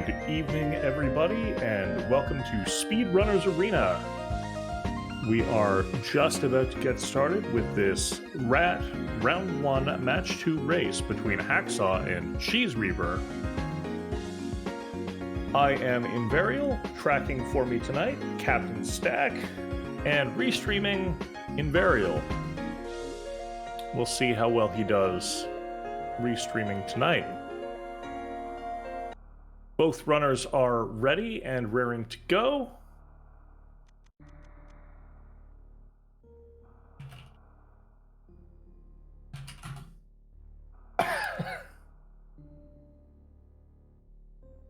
Good evening, everybody, and welcome to Speedrunners Arena. We are just about to get started with this SMRAT Round 1 Match 2 race between Hacksaww and CheeseReaver. I am Invarial, tracking for me tonight, Captain Stack, and restreaming Invarial. We'll see how well he does restreaming tonight. Both runners are ready and raring to go.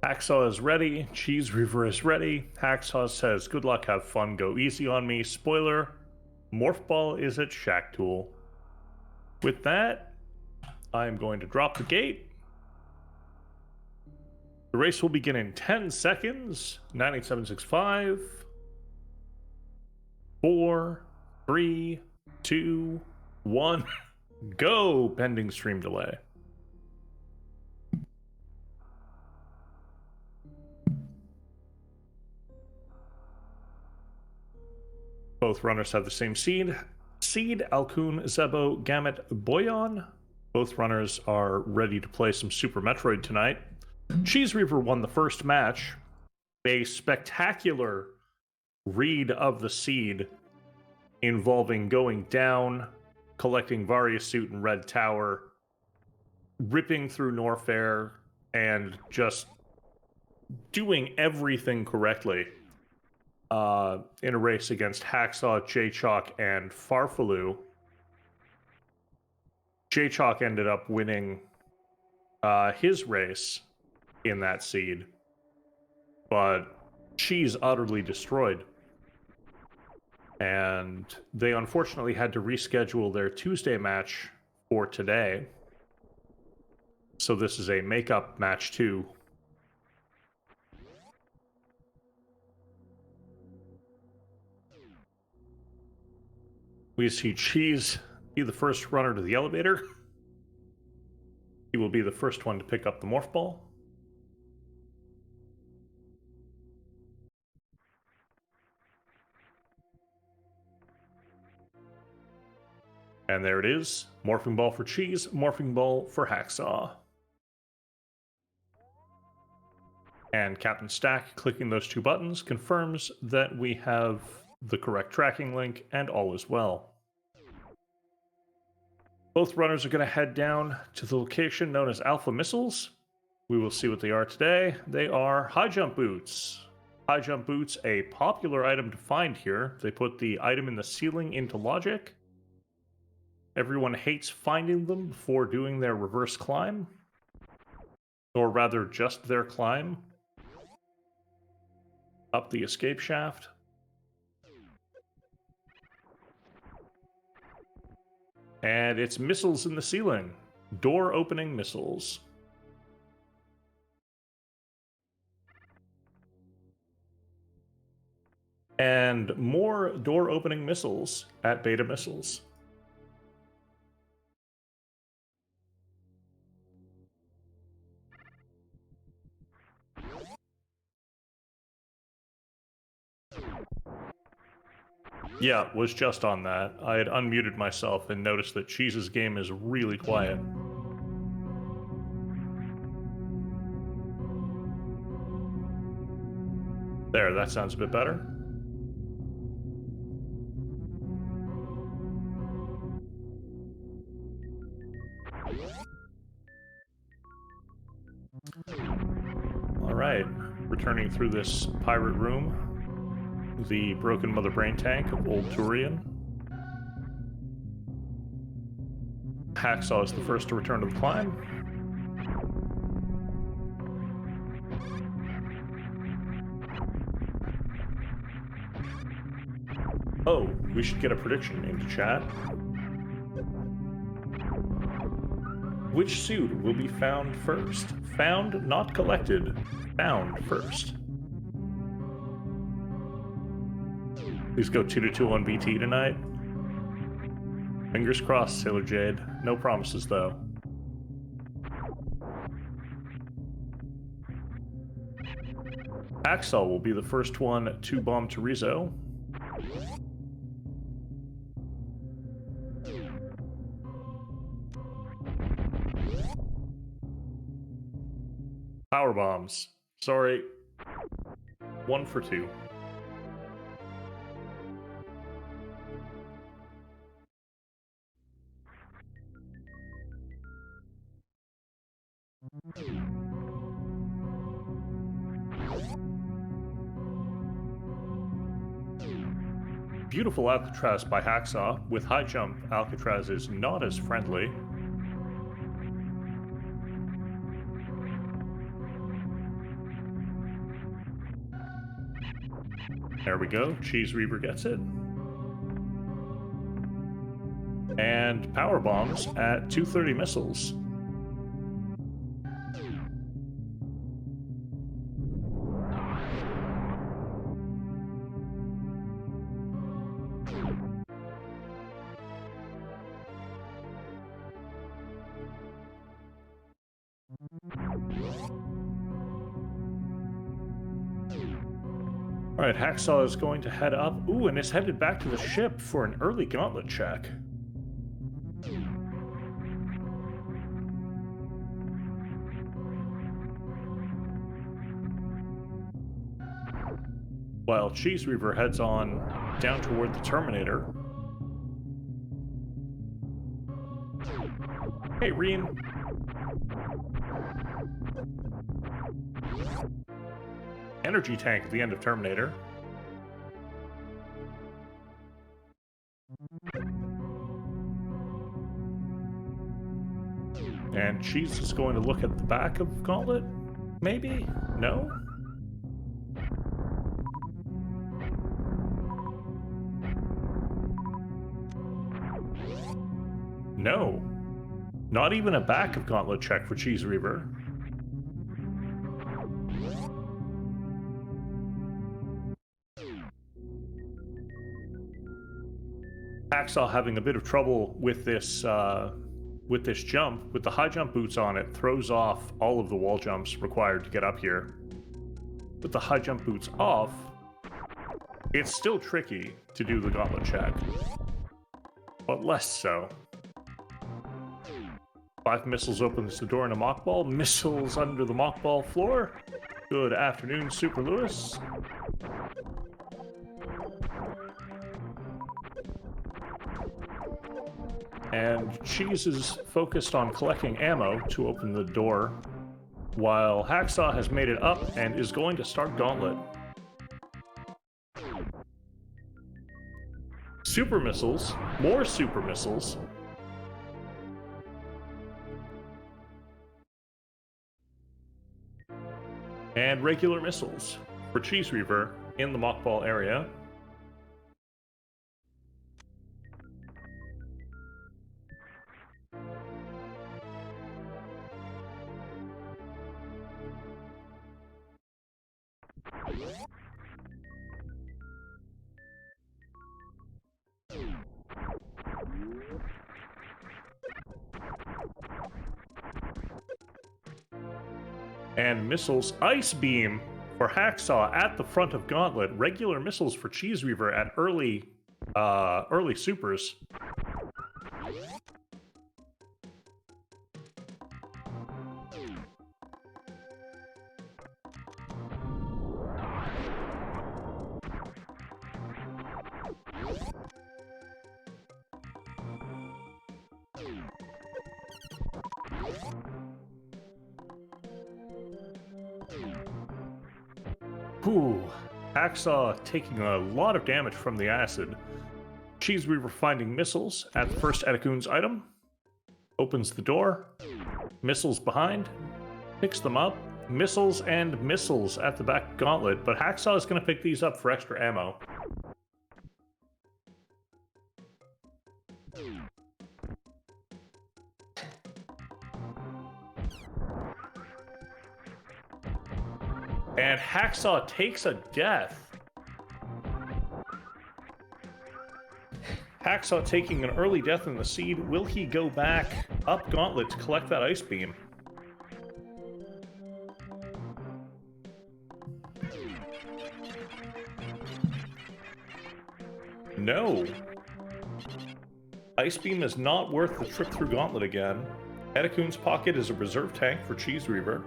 Hacksaww is ready, CheeseReaver is ready. Hacksaww says, good luck, have fun, go easy on me. Spoiler, Morph Ball is at Shack Tool. With that, I am going to drop the gate. The race will begin in 10 seconds. 98765. 4, 3, 2, 1. Go! Pending stream delay. Both runners have the same seed. Seed, Alkun, Zebo, Gamut, Boyan. Both runners are ready to play some Super Metroid tonight. CheeseReaver won the first match. A spectacular read of the seed involving going down, collecting Varia Suit and Red Tower, ripping through Norfair, and just doing everything correctly in a race against Hacksaww, J-Chalk, and Farfaloo. J-Chalk ended up winning his race in that seed, but Cheese utterly destroyed. And they unfortunately had to reschedule their Tuesday match for today. So this is a makeup match 2. We see Cheese be the first runner to the elevator. He will be the first one to pick up the Morph Ball. And there it is. Morphing Ball for Cheese, Morphing Ball for Hacksaww. And Captain Stack, clicking those 2 buttons, confirms that we have the correct tracking link and all is well. Both runners are going to head down to the location known as Alpha Missiles. We will see what they are today. They are high jump boots. High jump boots, a popular item to find here. They put the item in the ceiling into logic. Everyone hates finding them before doing their reverse climb. Or rather, just their climb up the escape shaft. And it's missiles in the ceiling. Door opening missiles. And more door opening missiles at Beta Missiles. Yeah, was just on that. I had unmuted myself and noticed that Cheese's game is really quiet. There, that sounds a bit better. All right, returning through this pirate room. The broken Mother Brain Tank of Old Turian. Hacksaww is the first to return to the climb. Oh, we should get a prediction into chat. Which suit will be found first? Found, not collected. Found first. Please go 2-2 on BT tonight. Fingers crossed, Sailor Jade. No promises, though. Hacksaww will be the first one to bomb Terizo. Power bombs. Sorry. 1 for 2. Beautiful Alcatraz by Hacksaww. With high jump, Alcatraz is not as friendly. There we go. CheeseReaver gets it. And power bombs at 230 missiles. All right, Hacksaww is going to head up. Ooh, and is headed back to the ship for an early gauntlet check. While CheeseReaver heads on down toward the Terminator. Hey, Reen. Energy tank at the end of Terminator. And Cheese is going to look at the back of Gauntlet? Maybe? No? No. Not even a back of Gauntlet check for CheeseReaver. Hacksaww having a bit of trouble with this jump. With the high jump boots on, it throws off all of the wall jumps required to get up here. With the high jump boots off, it's still tricky to do the gauntlet check, but less so. 5 missiles opens the door in a mock ball. Missiles under the mock ball floor. Good afternoon, Super Lewis. And Cheese is focused on collecting ammo to open the door, while Hacksaww has made it up and is going to start Gauntlet. Super missiles, more super missiles. And regular missiles for CheeseReaver in the mockball area. And missiles, Ice Beam for Hacksaww at the front of Gauntlet. Regular missiles for CheeseReaver at early supers. Ooh, Hacksaww taking a lot of damage from the acid. CheeseReaver finding missiles at the first Etacoon's item. Opens the door. Missiles behind. Picks them up. Missiles and missiles at the back Gauntlet, but Hacksaww is going to pick these up for extra ammo. And Hacksaww takes a death. Hacksaww taking an early death in the seed. Will he go back up Gauntlet to collect that Ice Beam? No. Ice Beam is not worth the trip through Gauntlet again. Edakun's Pocket is a reserve tank for CheeseReaver.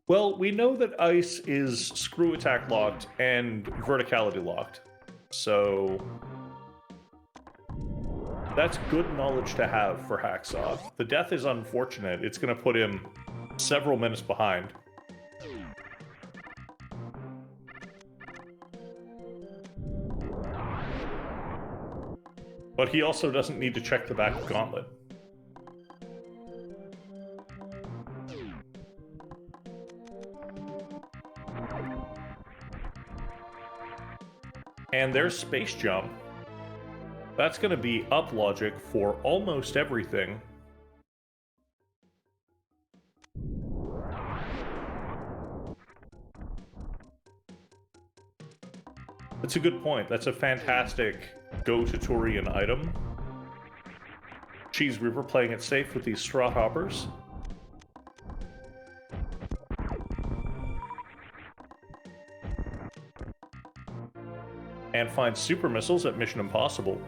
Well, we know that Ice is screw attack locked and verticality locked. So that's good knowledge to have for Hacksaww. The death is unfortunate. It's going to put him several minutes behind. But he also doesn't need to check the back of Gauntlet. And there's Space Jump. That's going to be up logic for almost everything. That's a good point. That's a fantastic go-to-Turian item. CheeseReaver playing it safe with these SMRAT hoppers. And finds super missiles at Mission Impossible.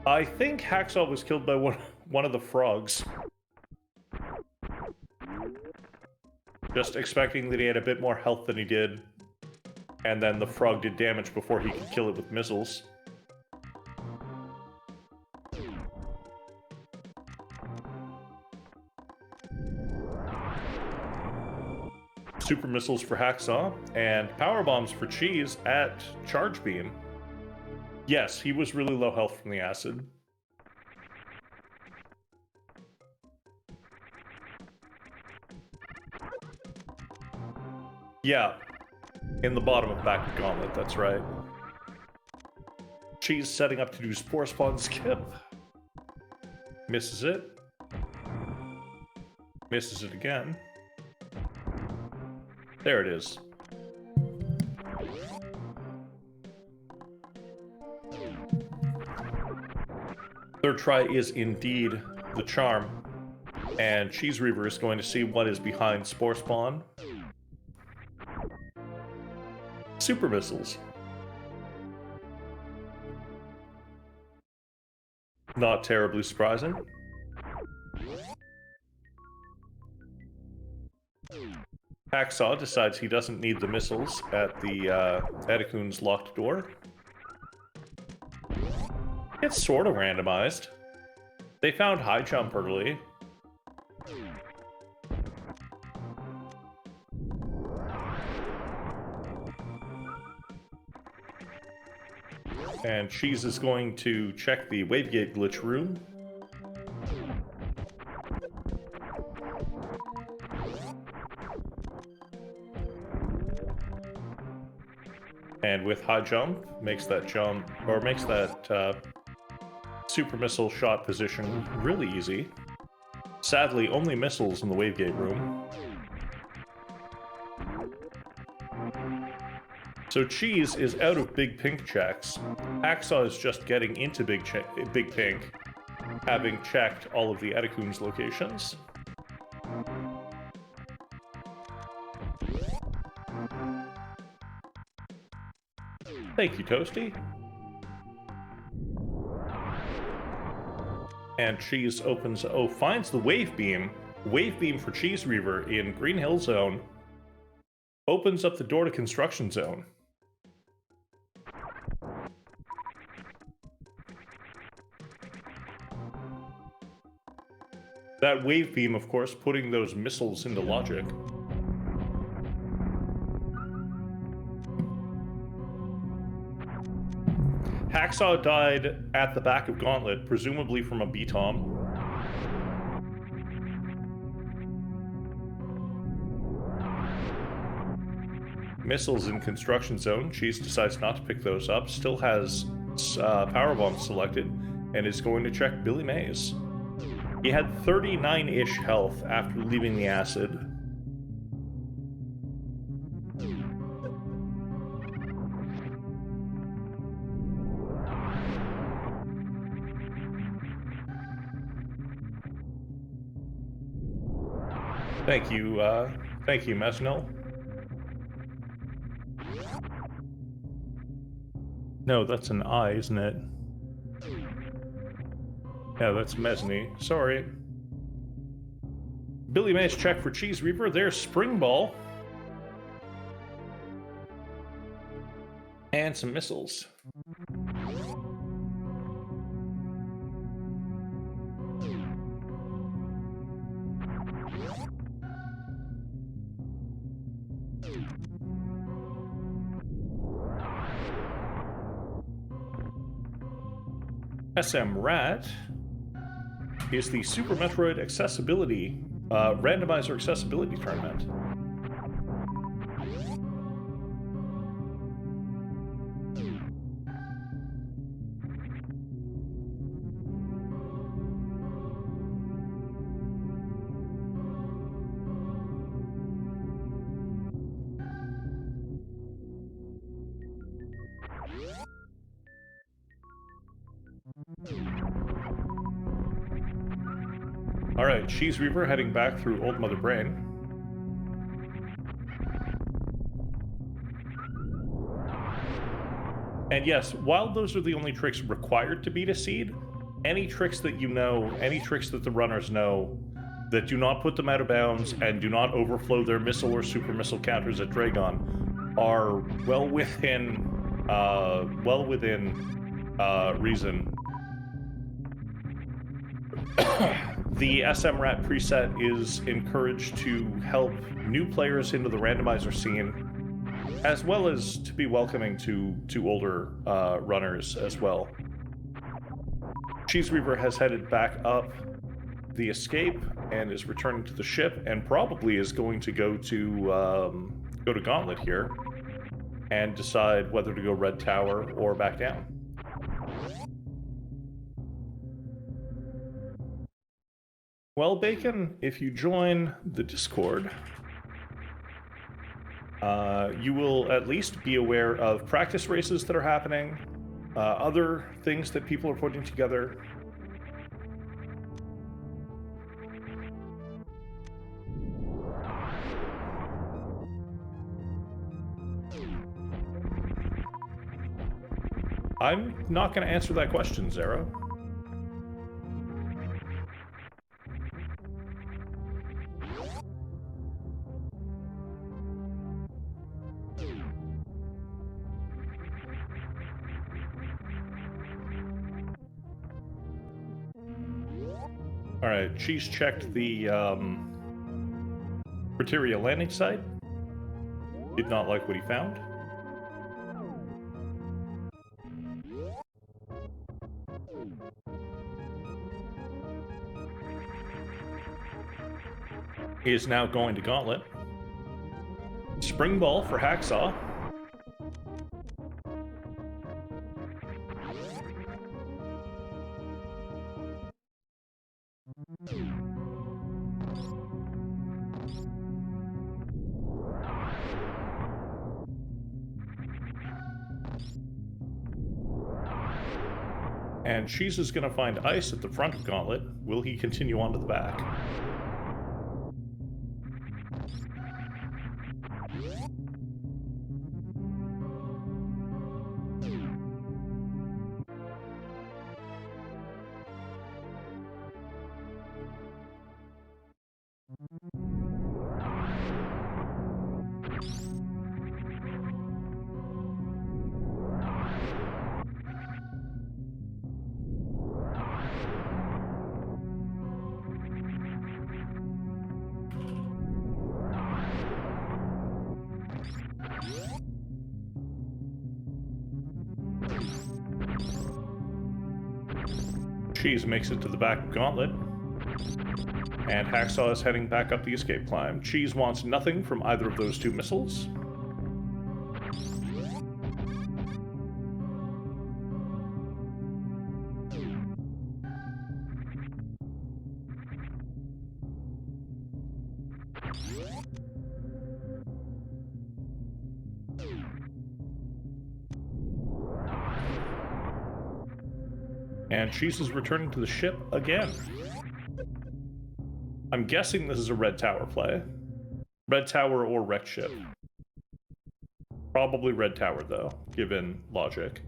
I think Hacksaww was killed by one of the frogs. Just expecting that he had a bit more health than he did. And then the frog did damage before he could kill it with missiles. Super missiles for Hacksaww, and power bombs for Cheese at Charge Beam. Yes, he was really low health from the acid. Yeah, in the bottom of back of Gauntlet, that's right. Cheese setting up to do Spore Spawn skip. Misses it. Misses it again. There it is. Third try is indeed the charm. And CheeseReaver is going to see what is behind Spore Spawn. Super missiles. Not terribly surprising. Hacksaww decides he doesn't need the missiles at the Edakun's locked door. It's sort of randomized. They found high jump early. And Cheese is going to check the Wavegate glitch room. And with high jump, makes that jump, or makes that super missile shot position really easy. Sadly, only missiles in the Wavegate room. So Cheese is out of Big Pink checks. Hacksaww is just getting into Big Pink, having checked all of the Edakun's locations. Thank you, Toasty. And Cheese opens... Oh, finds the Wave Beam. Wave Beam for CheeseReaver in Green Hill Zone. Opens up the door to Construction Zone. That Wave Beam, of course, putting those missiles into logic. Hacksaww died at the back of Gauntlet, presumably from a BTOM. Missiles in Construction Zone. Cheese decides not to pick those up. Still has power bombs selected, and is going to check Billy Mays. He had 39-ish health after leaving the acid. Thank you, Mesnil. No, that's an I, isn't it? Yeah, that's Mesney. Sorry. Billy Mays check for CheeseReaver. There's Spring Ball. And some missiles. SMRAT is the Super Metroid Accessibility Randomizer Accessibility Tournament. Alright, CheeseReaver heading back through Old Mother Brain. And yes, while those are the only tricks required to beat a seed, any tricks that you know, any tricks that the runners know, that do not put them out of bounds and do not overflow their missile or super missile counters at Dragon are well within reason. The SMRAT preset is encouraged to help new players into the randomizer scene, as well as to be welcoming to older runners as well. CheeseReaver has headed back up the escape and is returning to the ship, and probably is going to go to Gauntlet here and decide whether to go Red Tower or back down. Well, Bacon, if you join the Discord, you will at least be aware of practice races that are happening, other things that people are putting together. I'm not going to answer that question, Zero. Alright, Cheese checked the Criteria landing site. Did not like what he found. He is now going to Gauntlet. Spring Ball for Hacksaww. And Cheese is going to find ice at the front of Gauntlet. Will he continue on to the back? Cheese makes it to the back of Gauntlet, and Hacksaww is heading back up the escape climb. Cheese wants nothing from either of those two missiles. And Cheese is returning to the ship again. I'm guessing this is a red tower play. Red tower or wrecked ship. Probably red tower, though, given logic.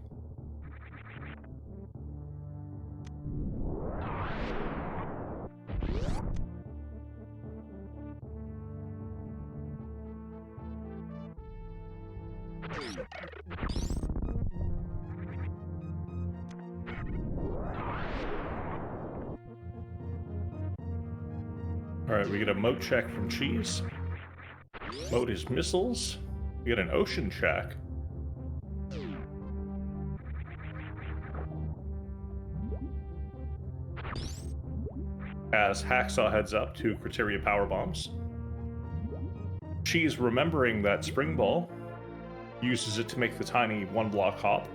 Alright, we get a moat check from Cheese. Moat is missiles. We get an ocean check. As Hacksaww heads up to Criteria Power Bombs. Cheese, remembering that Spring Ball, uses it to make the tiny one-block hop.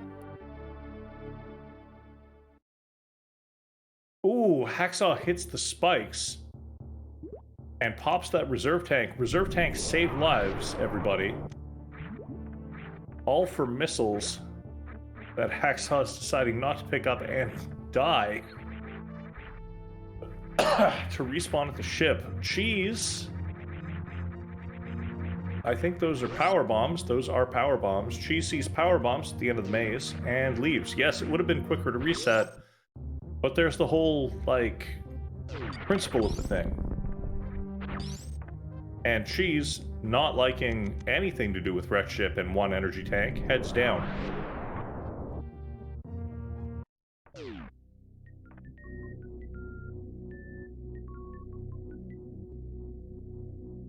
Ooh, Hacksaww hits the spikes and pops that reserve tank. Reserve tanks save lives, everybody. All for missiles that Hacksaww is deciding not to pick up and die. To respawn at the ship. Cheese. I think those are power bombs. Those are power bombs. Cheese sees power bombs at the end of the maze and leaves. Yes, it would have been quicker to reset, but there's the whole, like, principle of the thing. And Cheese, not liking anything to do with wrecked ship and one energy tank, heads down.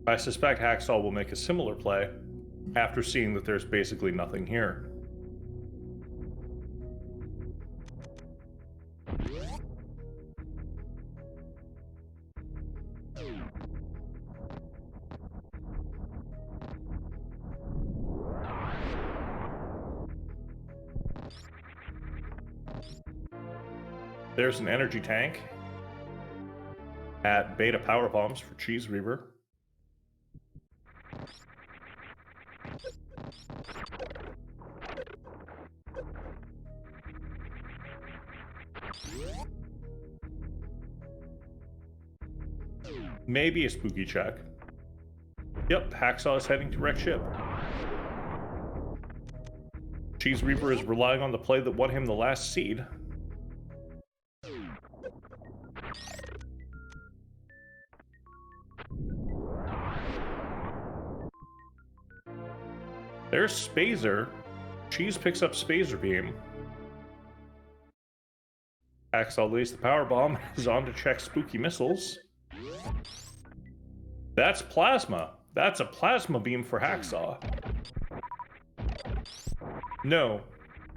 I suspect Hacksaww will make a similar play after seeing that there's basically nothing here. There's an energy tank at Beta Power Bombs for CheeseReaver. Maybe a spooky check. Yep, Hacksaww is heading to wreck ship. CheeseReaver is relying on the play that won him the last seed. There's Spazer. Cheese picks up Spazer Beam. Hacksaww lays the power bomb, is on to check spooky missiles. That's plasma. That's a plasma beam for Hacksaww. No,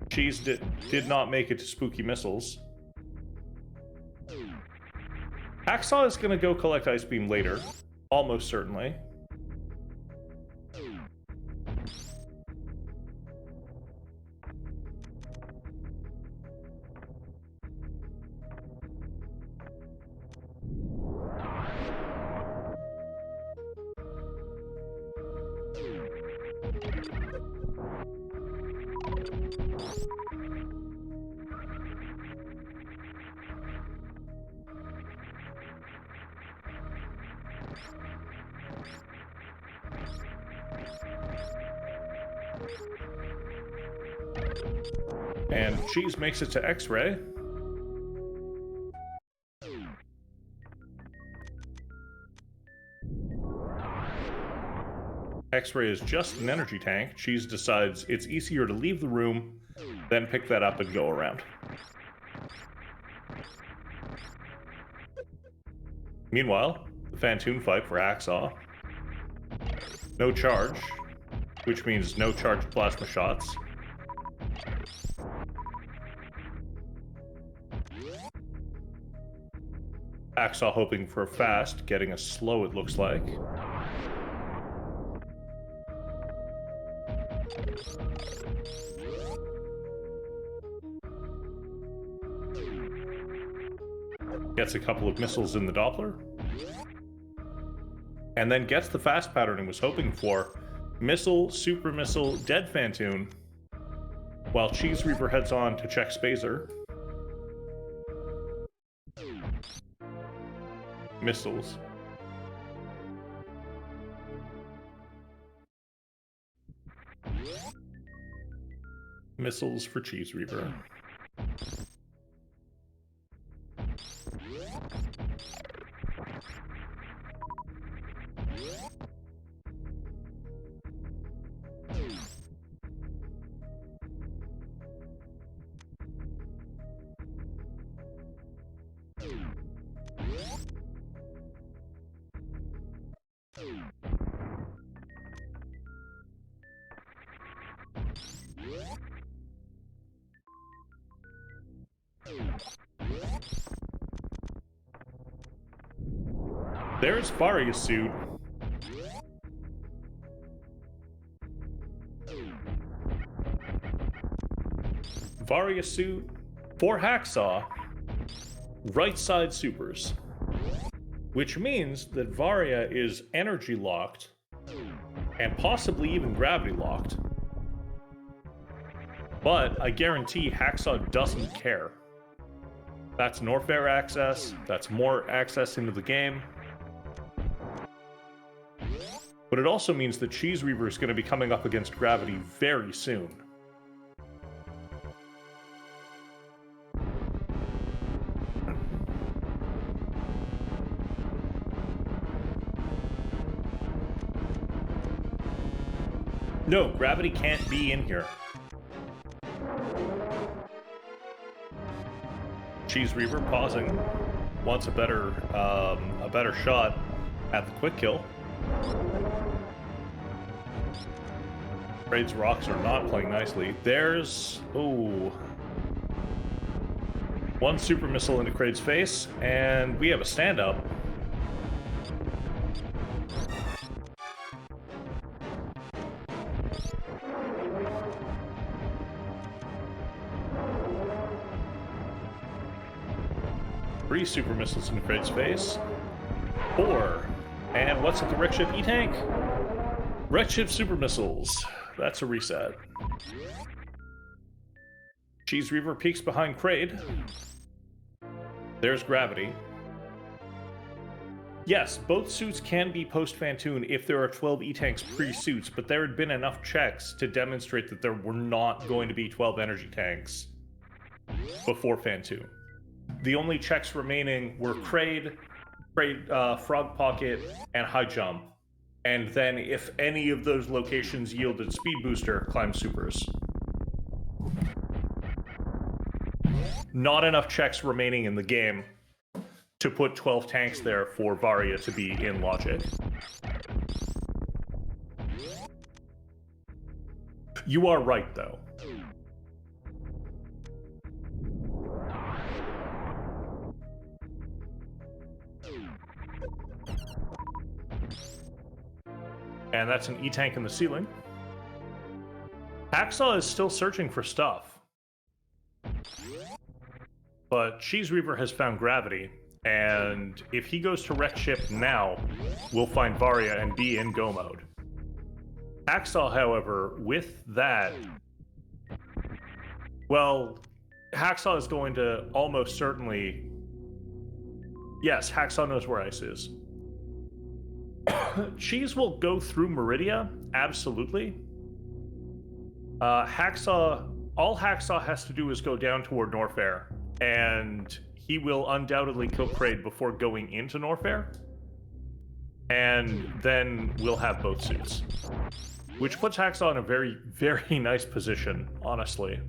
Cheese did not make it to spooky missiles. Hacksaww is gonna go collect Ice Beam later, almost certainly. And Cheese makes it to X-Ray. X-Ray is just an energy tank. Cheese decides it's easier to leave the room than pick that up and go around. Meanwhile, the Phantoon fight for Hacksaww. No charge, which means no charged plasma shots. Hacksaww hoping for a fast, getting a slow it looks like. Gets a couple of missiles in the Doppler. And then gets the fast pattern he was hoping for. Missile, super missile, dead Phantoon. While CheeseReaver heads on to check Spazer. Missiles. missiles for CheeseReaver. There's Varia's suit. Varia's suit for Hacksaww, right side supers. Which means that Varia is energy locked and possibly even gravity locked. But I guarantee Hacksaww doesn't care. That's Norfair access, that's more access into the game. But it also means that CheeseReaver is going to be coming up against gravity very soon. No, gravity can't be in here. CheeseReaver pausing, wants a better shot at the quick kill. Kraid's rocks are not playing nicely. There's one super missile into Kraid's face, and we have a stand-up. Three super missiles into Kraid's face. 4. And what's at the wreck ship E-tank? Wreck ship super missiles. That's a reset. CheeseReaver peeks behind Kraid. There's gravity. Yes, both suits can be post-Fantoon if there are 12 E-tanks pre-suits, but there had been enough checks to demonstrate that there were not going to be 12 energy tanks before Fantoon. The only checks remaining were Kraid, Frog Pocket, and High Jump. And then if any of those locations yielded Speed Booster, climb supers. Not enough checks remaining in the game to put 12 tanks there for Varia to be in logic. You are right, though. And that's an E-tank in the ceiling. Hacksaww is still searching for stuff. But CheeseReaver has found gravity, and if he goes to wreck ship now, we'll find Varia and be in go mode. Hacksaww, however, with that, well, Hacksaww is going to almost certainly... Yes, Hacksaww knows where ice is. Cheese will go through Meridia, absolutely. All Hacksaww has to do is go down toward Norfair, and he will undoubtedly kill Kraid before going into Norfair, and then we'll have both suits. Which puts Hacksaww in a very, very nice position, honestly.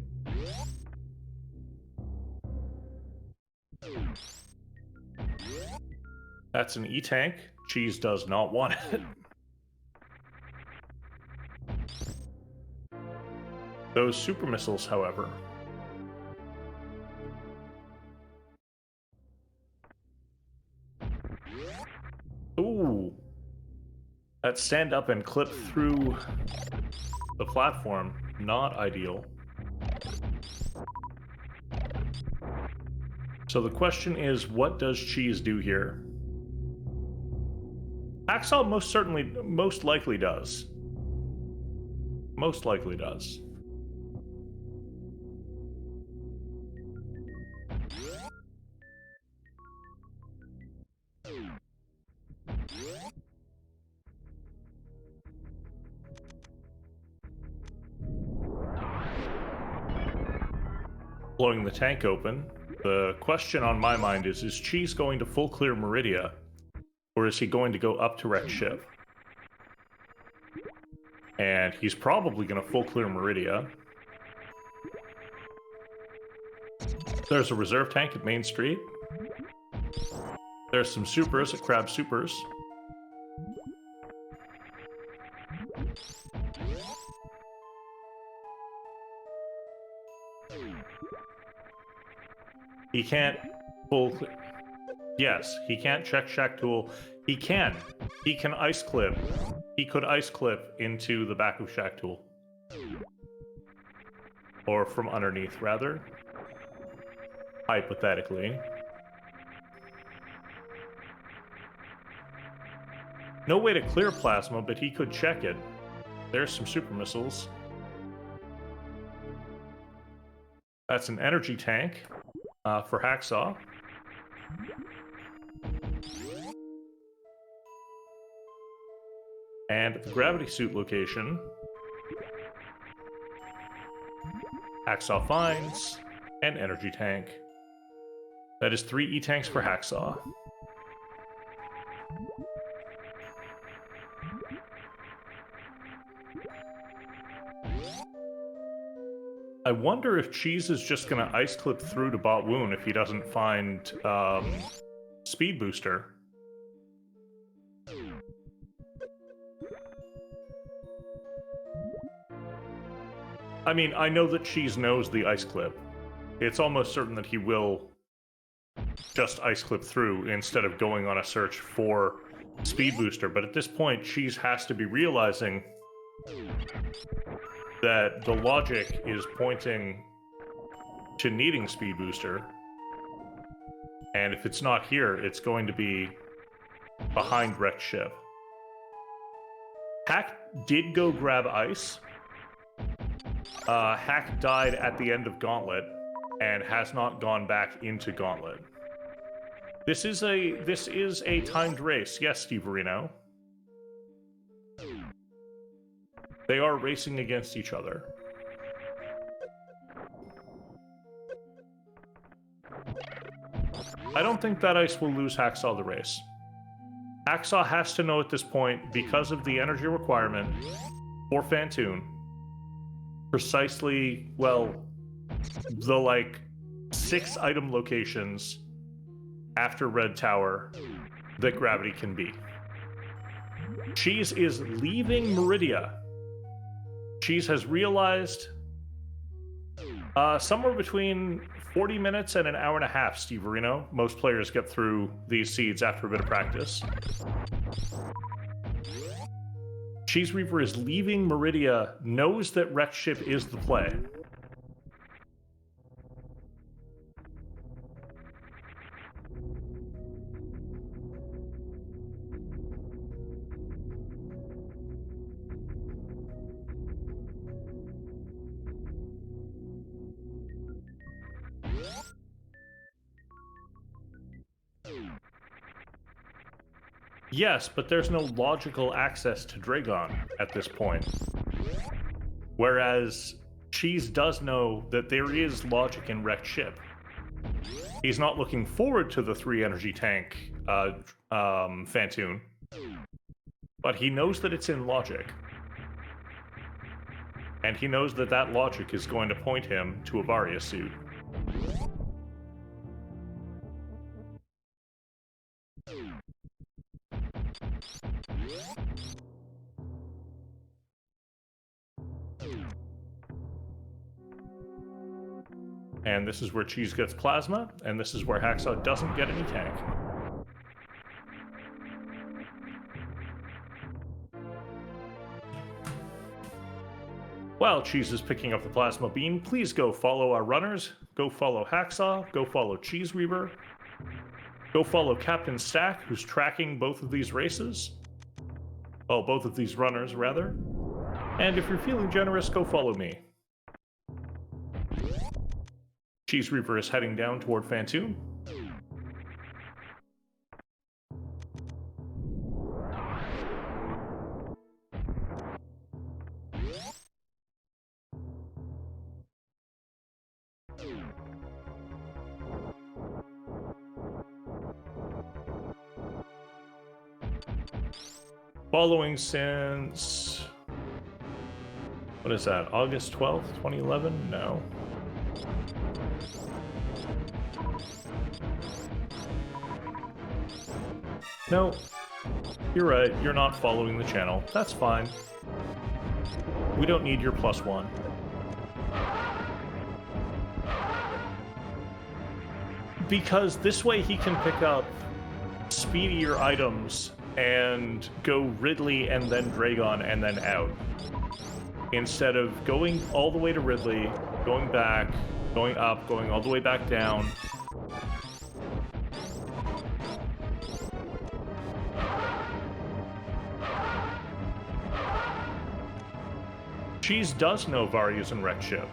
That's an E-tank. Cheese does not want it. Those super missiles, however. Ooh. That stand up and clip through the platform. Not ideal. So the question is, what does Cheese do here? Hacksaww most likely does. Most likely does. blowing the tank open. The question on my mind is Cheese going to full clear Meridia, or is he going to go up to wreck ship? And he's probably going to full clear Meridia. There's a reserve tank at Main Street. There's some supers at Crab Supers. He can't full... Yes, he can't check Shack Tool. He can. He can ice clip. He could ice clip into the back of Shack Tool. Or from underneath, rather. Hypothetically. No way to clear Plasma, but he could check it. There's some super missiles. That's an energy tank for Hacksaww. And at the gravity suit location, Hacksaww finds an energy tank. That is 3 E-tanks for Hacksaww. I wonder if Cheese is just going to ice clip through to Bot Woon if he doesn't find Speed Booster. I mean, I know that Cheese knows the ice clip. It's almost certain that he will just ice clip through instead of going on a search for Speed Booster. But at this point, Cheese has to be realizing that the logic is pointing to needing Speed Booster. And if it's not here, it's going to be behind wrecked ship. Hack did go grab ice. Hack died at the end of Gauntlet and has not gone back into Gauntlet. This is a timed race. Yes, Steve Reno. They are racing against each other. I don't think that ice will lose Hacksaww the race. Hacksaww has to know at this point, because of the energy requirement for Fantoon, precisely, well, the, like, 6 item locations after Red Tower that Gravity can be. Cheese is leaving Meridia. Cheese has realized somewhere between 40 minutes and an hour and a half, Steve Reno. Most players get through these seeds after a bit of practice. CheeseReaver is leaving Meridia, knows that wrecked ship is the play. Yes, but there's no logical access to Dragon at this point. Whereas Cheese does know that there is logic in wrecked ship. He's not looking forward to the 3 energy tank Fantoon, but he knows that it's in logic. And he knows that that logic is going to point him to a Varia suit. And this is where Cheese gets Plasma, and this is where Hacksaww doesn't get any tank. While Cheese is picking up the Plasma Beam, please go follow our runners, go follow Hacksaww, go follow CheeseReaver, go follow Captain Stack, who's tracking both of these races. Well, both of these runners, rather. And if you're feeling generous, go follow me. CheeseReaver is heading down toward Fantoon. Following since... What is that? August 12th, 2011? No. No. You're right. You're not following the channel. That's fine. We don't need your +1. Because this way he can pick up speedier items and go Ridley and then Dragon and then out. Instead of going all the way to Ridley, going back, going up, going all the way back down. Cheese does know Varya's in wreck ship.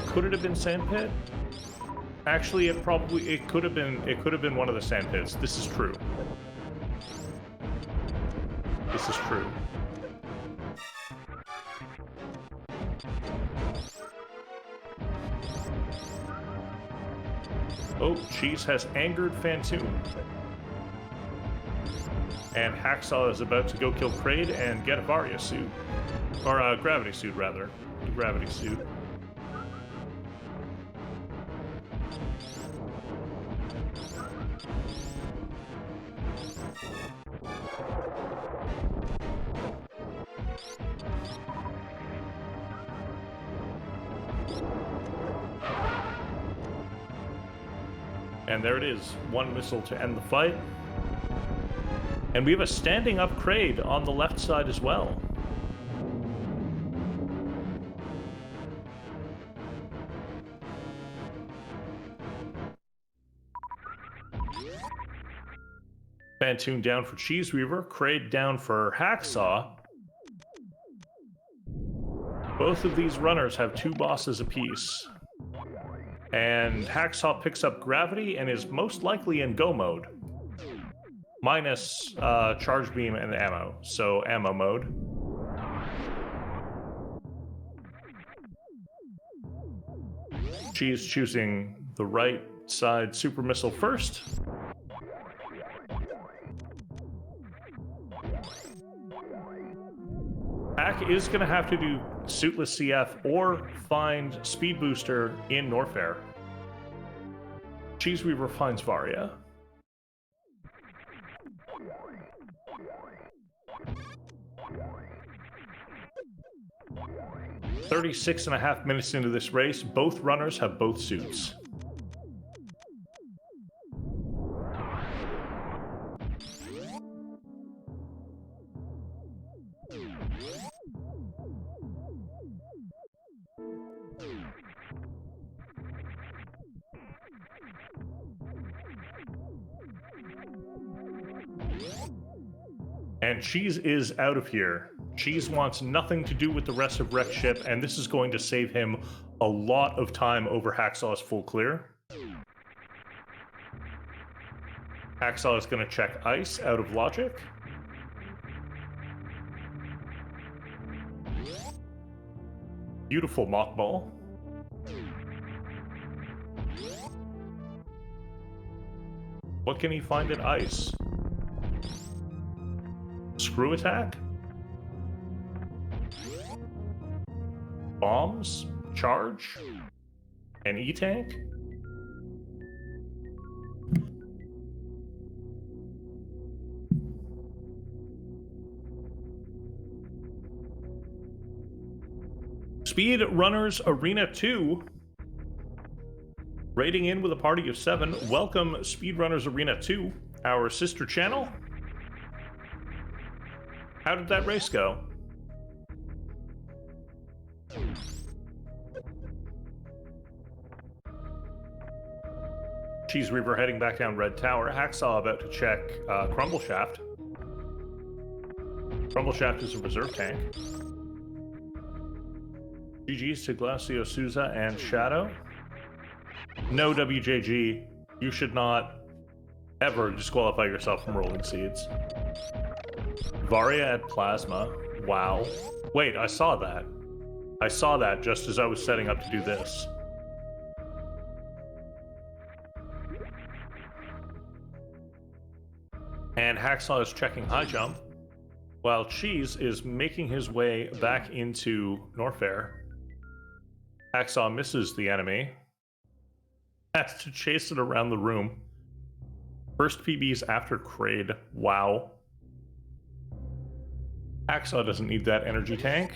Could it have been Sandpit? Actually, it could have been one of the sandpits. This is true. This is true. Oh, Cheese has angered Fantoon. And Hacksaww is about to go kill Kraid and get a Varya suit. Or a gravity suit, rather. A gravity suit. And there it is, one missile to end the fight. And we have a standing up Kraid on the left side as well. Fantoon down for CheeseReaver, Kraid down for Hacksaww. Both of these runners have 2 bosses apiece. And Hacksaww picks up Gravity and is most likely in go mode. Minus charge beam and ammo, so ammo mode. Cheese choosing the right side super missile first. Hack is going to have to do suitless CF or find speed booster in Norfair. CheeseReaver finds Varya. "36.5 minutes into this race, both runners have both suits. And Cheese is out of here. Cheese wants nothing to do with the rest of Wreck Ship, and this is going to save him a lot of time over Hacksaw's full clear. Hacksaww is going to check ice out of logic. Beautiful mock ball. What can he find at ice? Screw attack? Bombs? Charge? An E-tank? Speed Runners Arena 2. Raiding in with a party of 7. Welcome, Speedrunners Arena 2, our sister channel. How did that race go? CheeseReaver heading back down Red Tower. Hacksaww about to check Crumbleshaft. Crumbleshaft is a reserve tank. GG's to Glacio Souza and Shadow. No, WJG, you should not ever disqualify yourself from rolling seeds. Varya at Plasma. Wow. Wait, I saw that. I saw that just as I was setting up to do this. And Hacksaww is checking high jump, while Cheese is making his way back into Norfair. Hacksaww misses the enemy, has to chase it around the room. First PBs after Kraid. Wow. Hacksaww doesn't need that energy tank.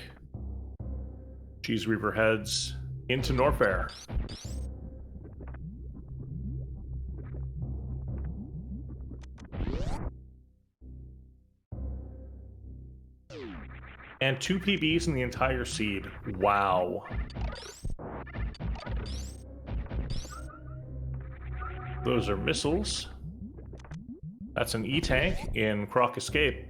CheeseReaver heads into Norfair. And 2 PBs in the entire seed. Wow. Those are missiles. That's an E-tank in Croc Escape.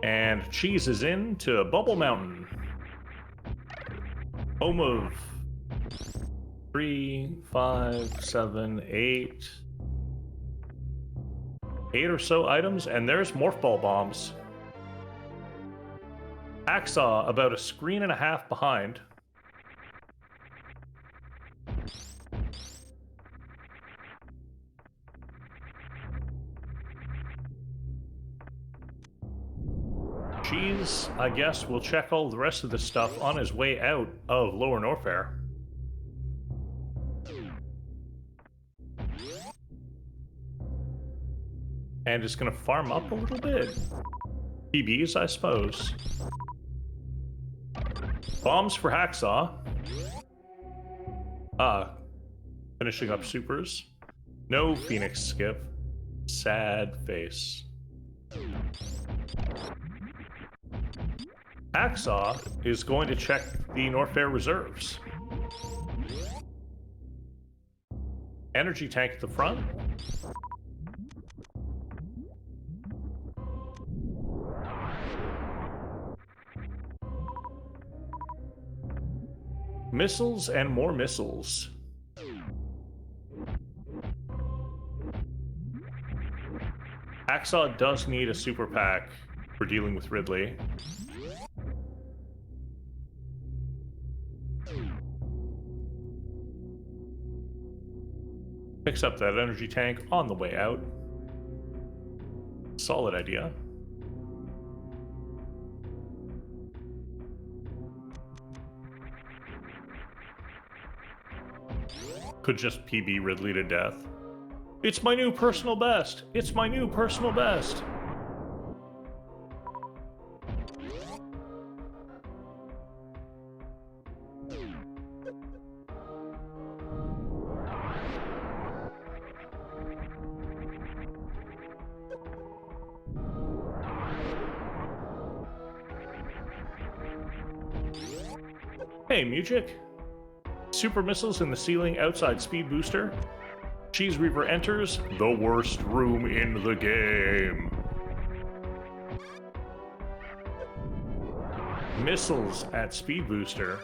And Cheese is in to Bubble Mountain. Home of 3, 5, 7, 8. 8 or so items, and there's Morph Ball bombs. Hacksaww about a screen and a half behind. Cheese, I guess, will check all the rest of the stuff on his way out of Lower Norfair. And is going to farm up a little bit. PBs, I suppose. Bombs for Hacksaww. Finishing up supers. No Phoenix skip. Sad face. Hacksaww is going to check the Norfair reserves. Energy tank at the front. Missiles and more missiles. Hacksaww does need a super pack for dealing with Ridley. Picks up that energy tank on the way out. Solid idea. Could just PB Ridley to death. It's my new personal best! It's my new personal best! Hey, Music. Super missiles in the ceiling outside speed booster. CheeseReaver enters the worst room in the game. Missiles at speed booster.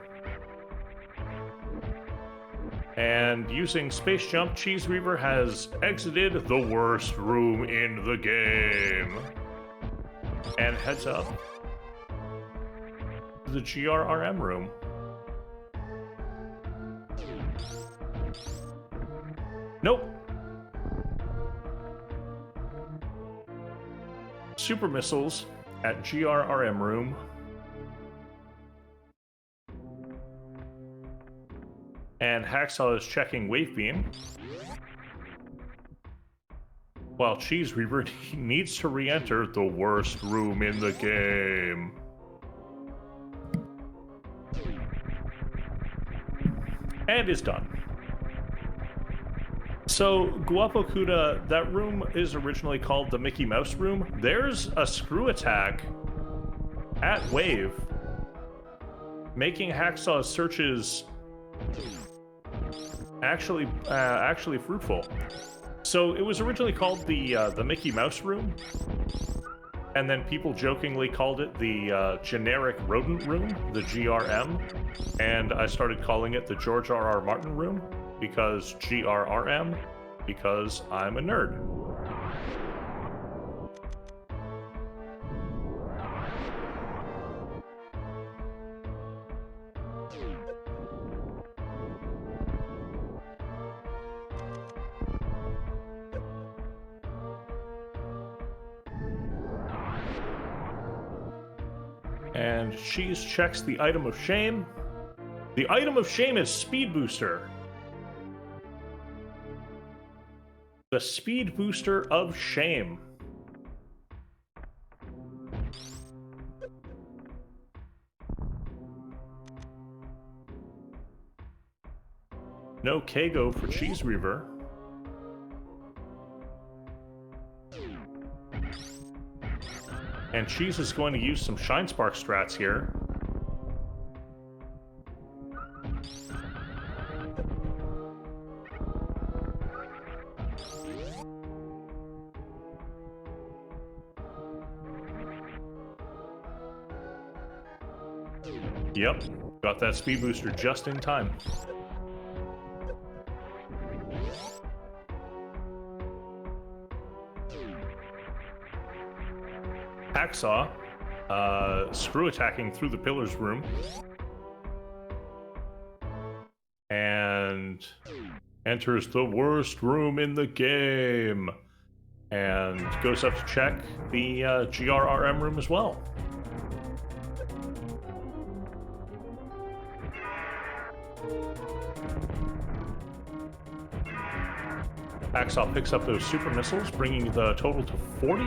And using space jump, CheeseReaver has exited the worst room in the game. And heads up to the GRRM room. Nope. Super missiles at GRRM room. And Hacksaww is checking Wave Beam. While CheeseReaver needs to re-enter the worst room in the game. And is done. So, Guapo Kuda, that room is originally called the Mickey Mouse room. There's a screw attack at Wave, making Hacksaw's searches actually fruitful. So it was originally called the Mickey Mouse room, and then people jokingly called it the generic rodent room, the GRM, and I started calling it the George R.R. Martin room. Because GRRM, because I'm a nerd. And Cheese checks the item of shame. The item of shame is Speed Booster. The Speed Booster of Shame. No Kago for CheeseReaver. And Cheese is going to use some Shine Spark strats here. Yep, got that speed booster just in time. Hacksaww, screw attacking through the pillars room. And enters the worst room in the game. And goes up to check the GRRM room as well. Hacksaww picks up those super missiles, bringing the total to 40.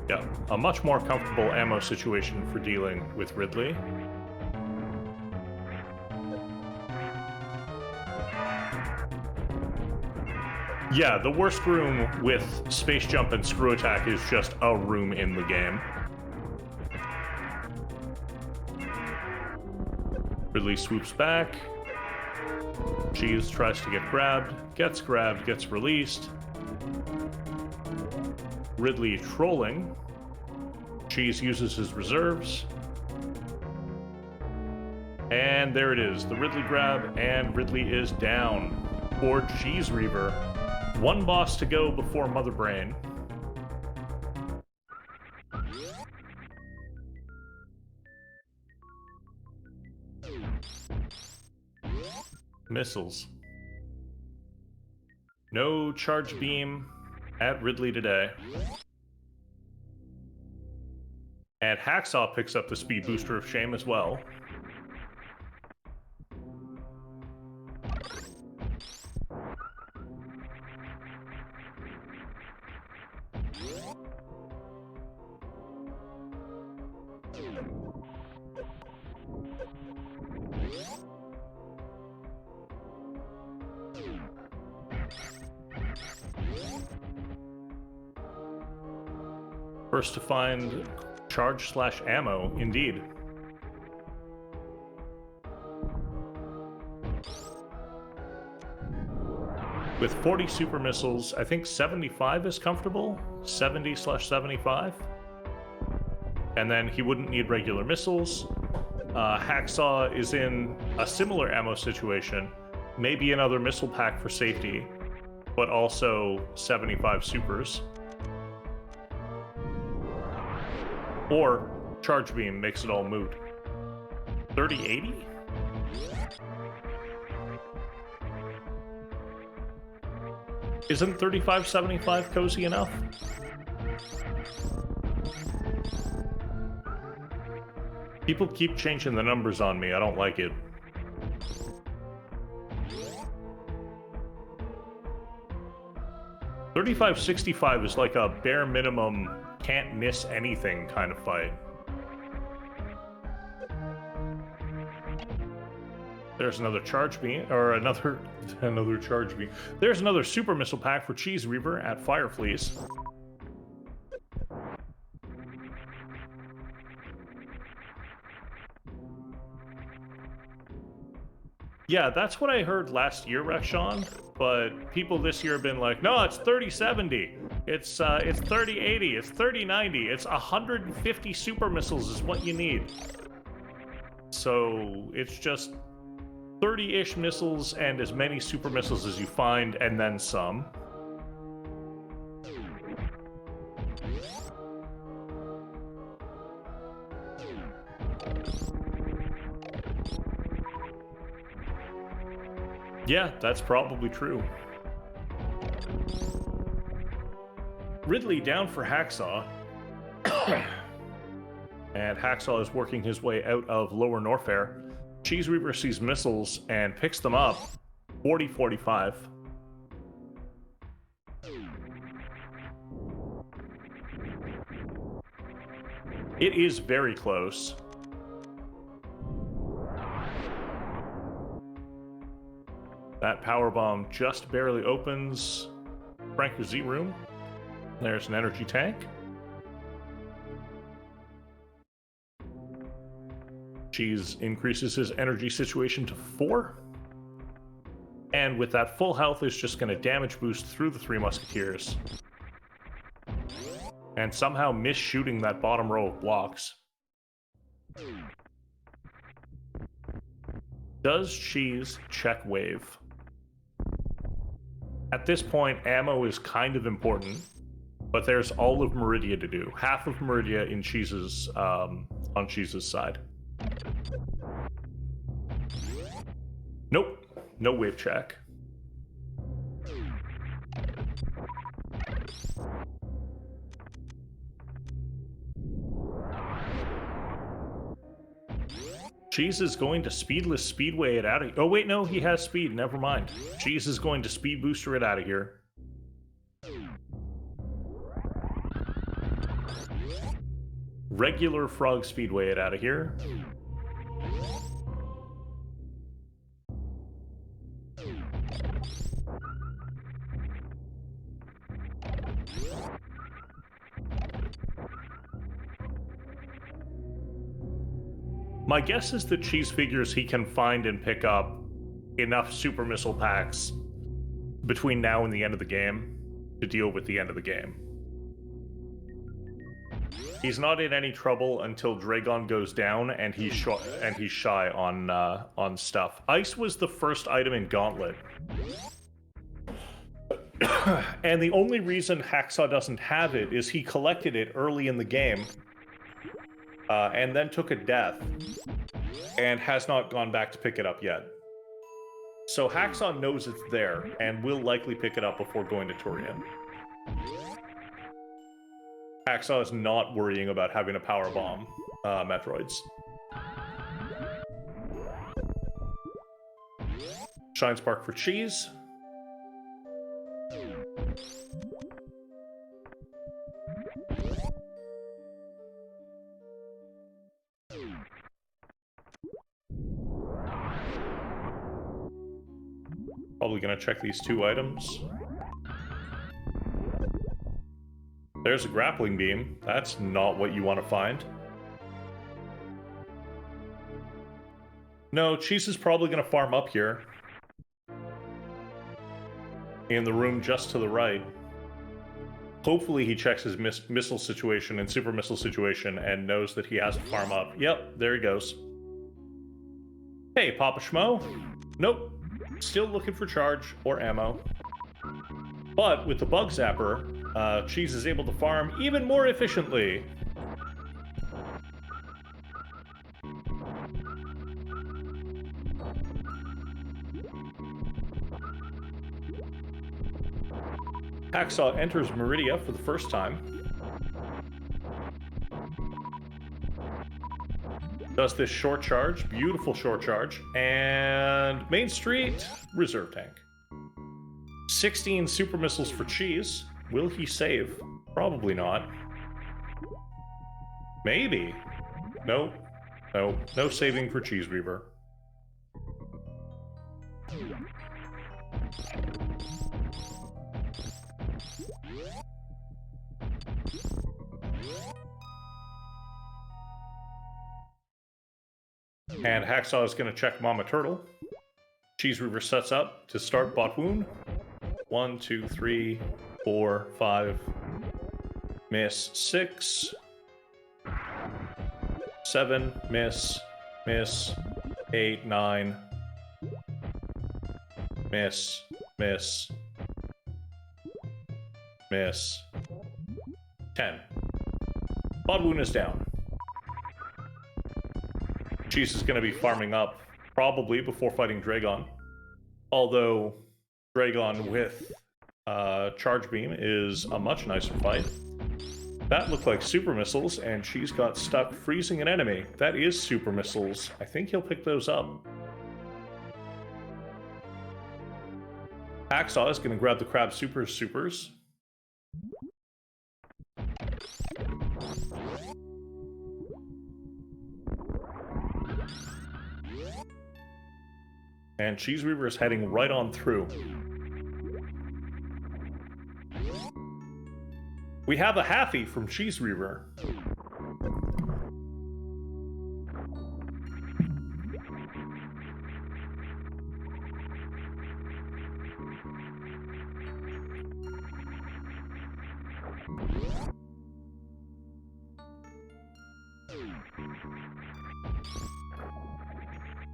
Yeah, a much more comfortable ammo situation for dealing with Ridley. Yeah, the worst room with Space Jump and Screw Attack is just a room in the game. Ridley swoops back. Cheese tries to get grabbed, gets released. Ridley trolling. Cheese uses his reserves. And there it is, the Ridley grab, and Ridley is down for CheeseReaver. One boss to go before Mother Brain. Missiles. No charge beam at Ridley today. And Hacksaww picks up the speed booster of shame as well. First to find charge/ammo, indeed. With 40 super missiles, I think 75 is comfortable. 70/75. And then he wouldn't need regular missiles. Hacksaww is in a similar ammo situation. Maybe another missile pack for safety, but also 75 supers. Or charge beam makes it all moot. 3080? Isn't 3575 cozy enough? People keep changing the numbers on me. I don't like it. $35.65 is like a bare minimum, can't miss anything kind of fight. There's another charge beam, or another charge beam. There's another super missile pack for CheeseReaver at Firefleece. Yeah, that's what I heard last year, Rexhawn, but people this year have been like, no, it's 3070, it's 3080, it's 3090, it's 150 super missiles is what you need. So it's just 30-ish missiles and as many super missiles as you find, and then some. Yeah, that's probably true. Ridley down for Hacksaww. And Hacksaww is working his way out of Lower Norfair. CheeseReaver sees missiles and picks them up. 40-45. It is very close. That power bomb just barely opens Frank Z room. There's an energy tank. Cheese increases his energy situation to 4. And with that full health is just going to damage boost through the 3 Musketeers. And somehow miss shooting that bottom row of blocks. Does Cheese check wave? At this point, ammo is kind of important, but there's all of Meridia to do. Half of Meridia in Cheese's, on Cheese's side. Nope, no wave check. Cheese is going to speedless speedway it out of here. Oh wait, no, he has speed, never mind. Cheese is going to speed booster it out of here. Regular frog speedway it out of here. My guess is that Cheese figures he can find and pick up enough super missile packs between now and the end of the game to deal with the end of the game. He's not in any trouble until Dragon goes down and he's shy on stuff. Ice was the first item in Gauntlet. And the only reason Hacksaww doesn't have it is he collected it early in the game. And then took a death, and has not gone back to pick it up yet. So Hacksaww knows it's there, and will likely pick it up before going to Turian. Hacksaww is not worrying about having a power bomb Metroids. Shine Spark for Cheese. Probably gonna check these 2 items. There's a grappling beam. That's not what you want to find. No, Cheese is probably gonna farm up here. In the room just to the right. Hopefully he checks his missile situation and super missile situation and knows that he has to farm up. Yep, there he goes. Hey, Papa Schmo. Nope. Still looking for charge or ammo. But with the bug zapper, Cheese is able to farm even more efficiently. Hacksaww enters Meridia for the first time. Does this short charge, beautiful short charge, and Main Street, reserve tank. 16 super missiles for Cheese. Will he save? Probably not. Maybe. No. No. No saving for CheeseReaver. And Hacksaww is going to check Mama Turtle. CheeseReaver sets up to start bot wound. 1, 2, 3, 4, 5. Miss 6. 7. Miss. Miss. 8, 9. Miss. Miss. Miss. 10. Bot wound is down. Cheese is going to be farming up, probably before fighting Dragon. Although, Dragon with Charge Beam is a much nicer fight. That looked like super missiles, and she's got stuck freezing an enemy. That is super missiles. I think he'll pick those up. Hacksaww is going to grab the crab supers. And CheeseReaver is heading right on through. We have a halfie from CheeseReaver.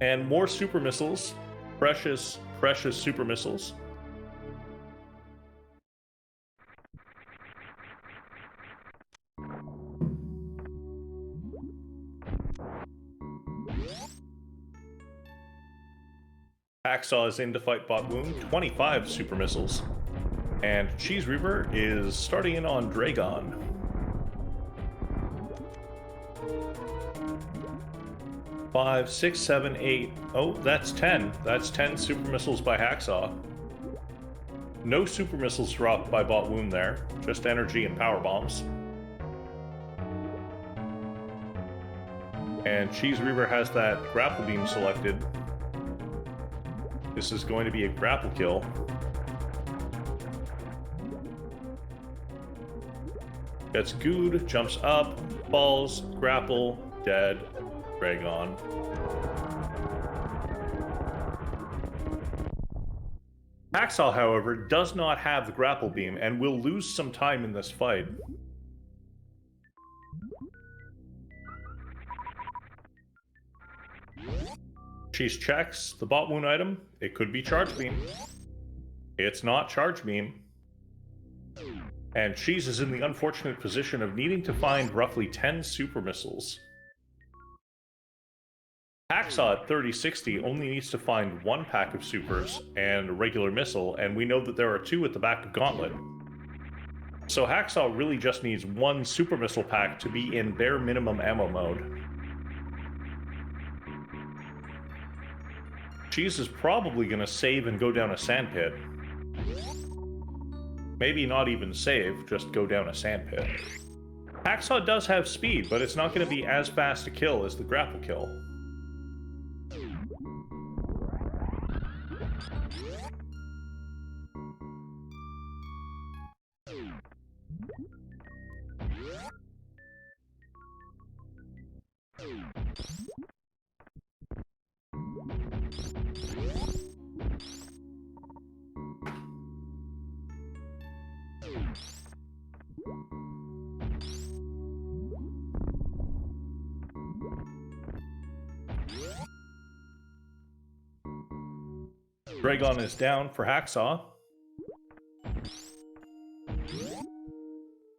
And more super missiles. Precious super missiles. Hacksaww is in to fight Bot Wound, 25 super missiles. And CheeseReaver is starting in on Dragon. Five, six, seven, eight. Oh, that's 10. That's 10 super missiles by Hacksaww. No super missiles dropped by Bot Wound there. Just energy and power bombs. And CheeseReaver has that grapple beam selected. This is going to be a grapple kill. Gets gooed, jumps up, falls, grapple, dead, Dragon. Hacksaww, however, does not have the grapple beam and will lose some time in this fight. Cheese checks the Bot Wound item. It could be Charge Beam. It's not Charge Beam. And Cheese is in the unfortunate position of needing to find roughly 10 super missiles. Hacksaww at 3060 only needs to find one pack of supers and a regular missile, and we know that there are two at the back of Gauntlet. So Hacksaww really just needs one super missile pack to be in bare minimum ammo mode. Cheese is probably going to save and go down a sand pit. Maybe not even save, just go down a sand pit. Hacksaww does have speed, but it's not going to be as fast a kill as the grapple kill. Dragon is down for Hacksaww.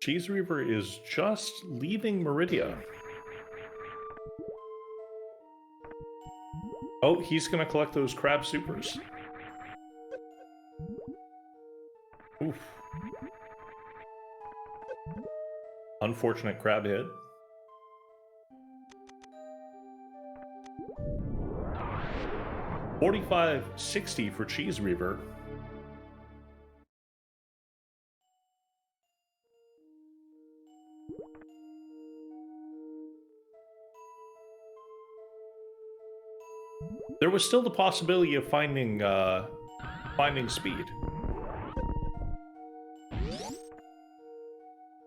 CheeseReaver is just leaving Meridia. Oh, he's going to collect those crab supers. Oof. Unfortunate crab hit. $45.60 for CheeseReaver. There was still the possibility of finding speed.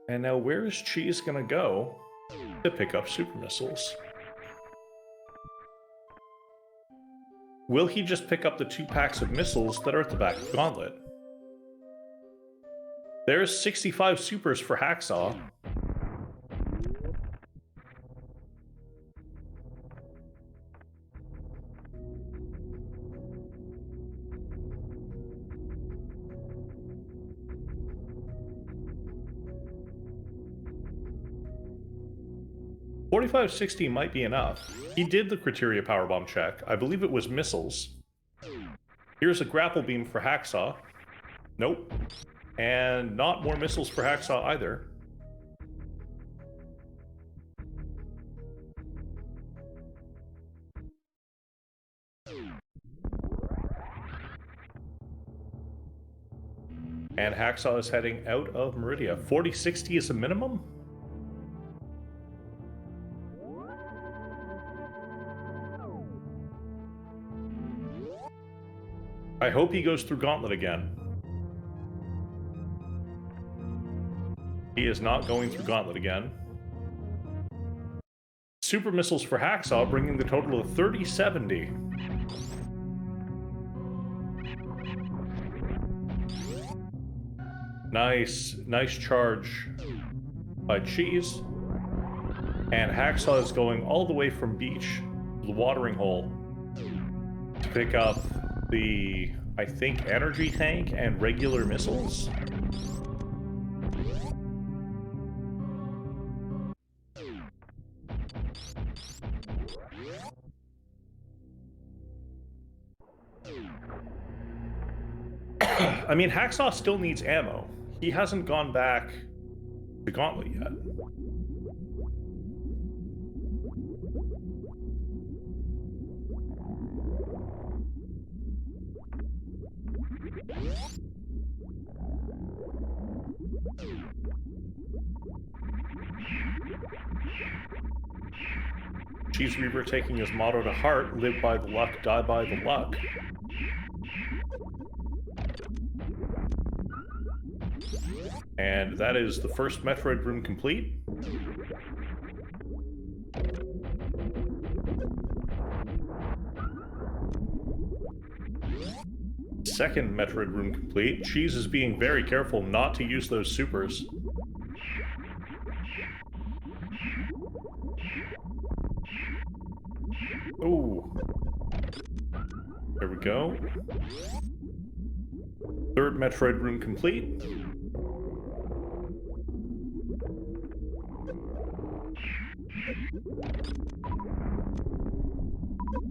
And now where is Cheese gonna go to pick up super missiles? Will he just pick up the 2 packs of missiles that are at the back of Gauntlet? There's 65 supers for Hacksaww. $45.60 might be enough. He did the criteria powerbomb check. I believe it was missiles. Here's a grapple beam for Hacksaww. Nope. And not more missiles for Hacksaww either. And Hacksaww is heading out of Meridia. 4060 is a minimum? I hope he goes through Gauntlet again. He is not going through Gauntlet again. Super missiles for Hacksaww, bringing the total to 3070. Nice charge by Cheese. And Hacksaww is going all the way from beach to the watering hole to pick up the, I think, energy tank and regular missiles. I mean, Hacksaww still needs ammo. He hasn't gone back to Gauntlet yet. CheeseReaver taking his motto to heart, live by the luck, die by the luck. And that is the first Metroid room complete. Second Metroid room complete. Cheese is being very careful not to use those supers. Ooh. There we go. Third Metroid room complete.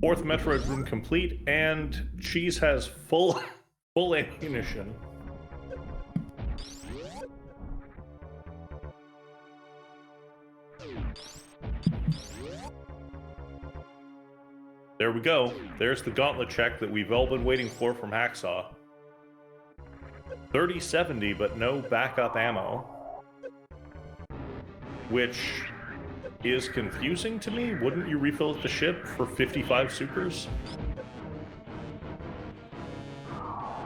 Fourth Metroid room complete, and Cheese has full ammunition. There we go. There's the gauntlet check that we've all been waiting for from Hacksaww. 3070, but no backup ammo. Which is confusing to me. Wouldn't you refill at the ship for 55 supers?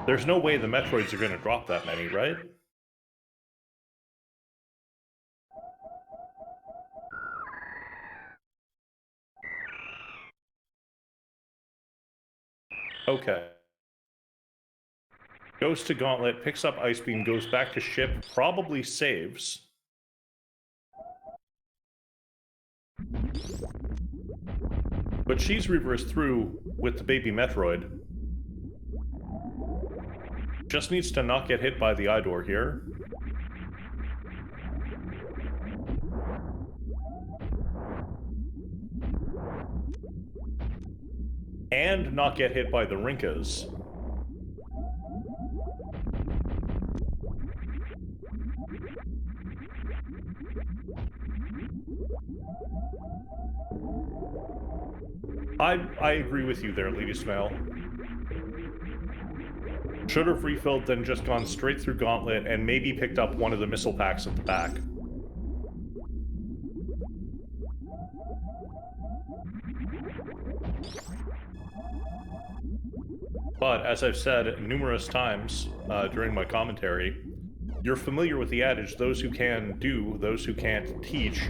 There's no way the Metroids are going to drop that many, right? Okay. Goes to Gauntlet, picks up Ice Beam, goes back to ship, probably saves. But CheeseReaver is through with the baby Metroid. Just needs to not get hit by the eye door here. And not get hit by the Rinkas. I agree with you there, Lady Smell. Should have refilled, then just gone straight through Gauntlet and maybe picked up one of the missile packs at the back. But, as I've said numerous times during my commentary, you're familiar with the adage, those who can do, those who can't teach.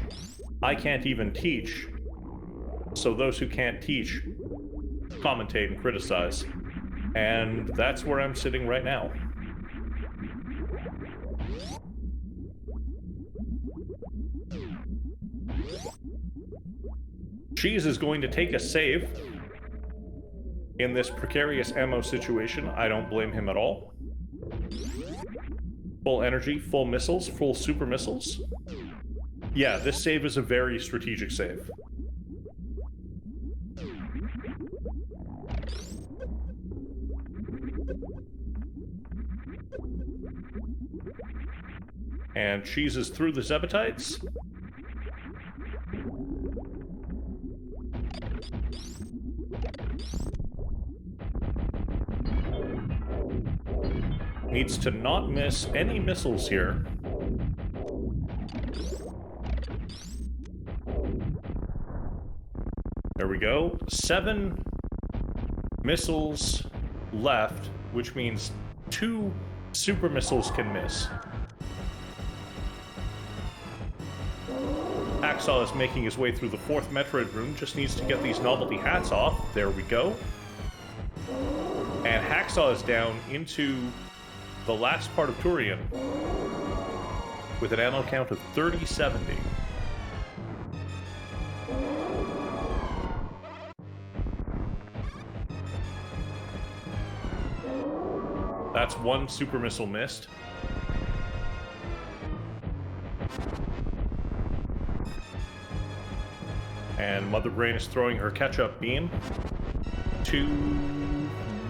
I can't even teach. So those who can't teach, commentate and criticize. And that's where I'm sitting right now. Cheese is going to take a save in this precarious ammo situation. I don't blame him at all. Full energy, full missiles, full super missiles. Yeah, this save is a very strategic save. And Cheese is through the Zebatites. Needs to not miss any missiles here. There we go. 7 missiles left, which means 2 super missiles can miss. Hacksaww is making his way through the 4th Metroid room, just needs to get these novelty hats off. There we go. And Hacksaww is down into the last part of Turian with an ammo count of 3070. That's 1 super missile missed. And Mother Brain is throwing her catch-up beam. 2,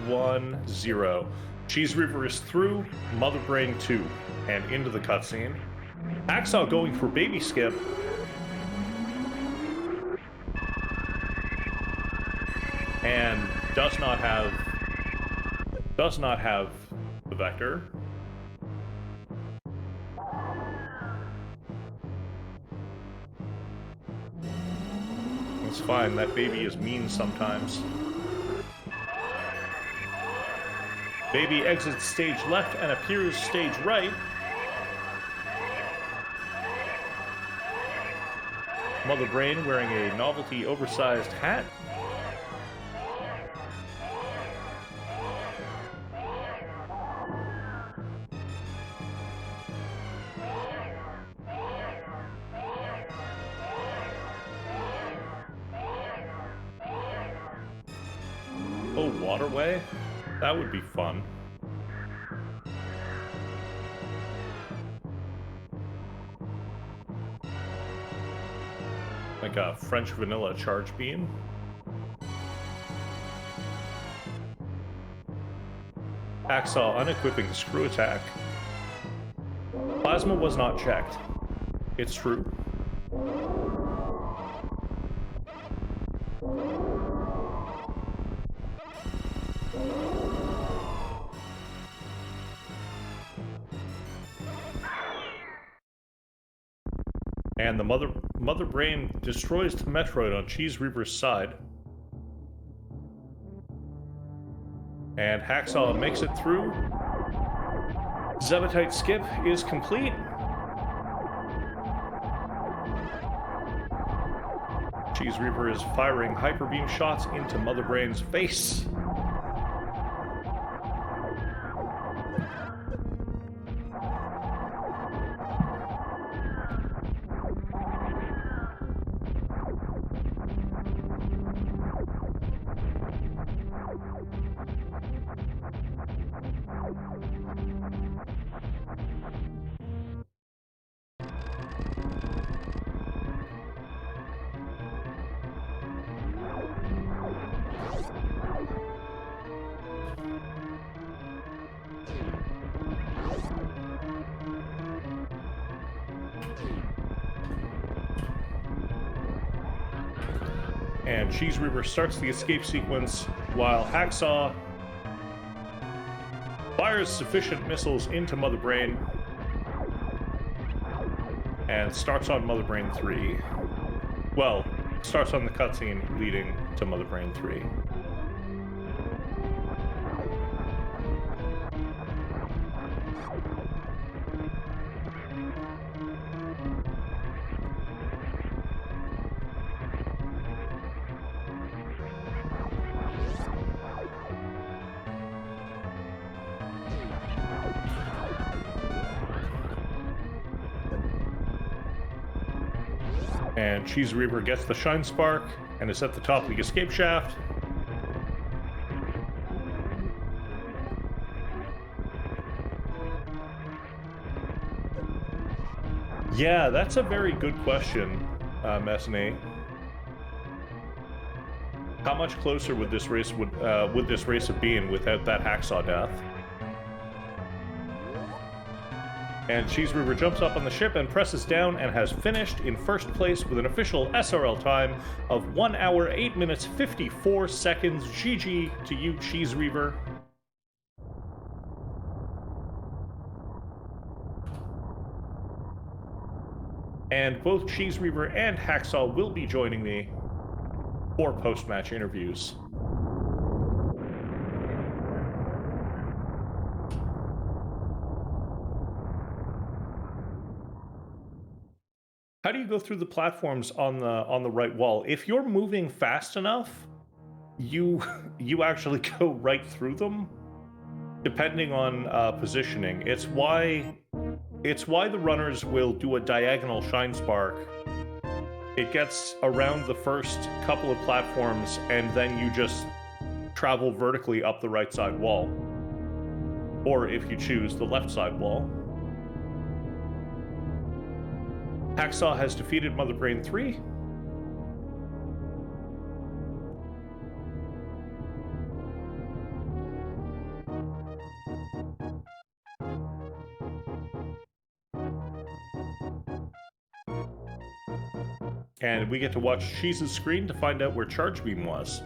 1, 0. CheeseReaver is through, Mother Brain 2, and into the cutscene. Hacksaww going for baby skip. And does not have the vector. It's fine, that baby is mean sometimes. Baby exits stage left and appears stage right. Mother Brain wearing a novelty oversized hat. Oh, waterway? That would be fun. Like a French vanilla charge beam. Hacksaww unequipping screw attack. Plasma was not checked. It's true. And the Mother Brain destroys the Metroid on CheeseReaver's side. And Hacksaww makes it through. Zebetite skip is complete. CheeseReaver is firing hyper beam shots into Mother Brain's face. And CheeseReaver starts the escape sequence while Hacksaww fires sufficient missiles into Mother Brain and starts on Mother Brain 3. Well, starts on the cutscene leading to Mother Brain 3. And CheeseReaver gets the Shine Spark and is at the top of the escape shaft. Yeah, that's a very good question, Messnate. How much closer would this race have been without that Hacksaww death? And CheeseReaver jumps up on the ship and presses down and has finished in first place with an official SRL time of 1 hour, 8 minutes, 54 seconds. GG to you, CheeseReaver. And both CheeseReaver and Hacksaww will be joining me for post-match interviews. How do you go through the platforms on the right wall? If you're moving fast enough, you actually go right through them, depending on positioning. It's why the runners will do a diagonal shine spark. It gets around the first couple of platforms, and then you just travel vertically up the right side wall, or if you choose, the left side wall. Hacksaww has defeated Mother Brain 3. And we get to watch Cheese's screen to find out where Charge Beam was.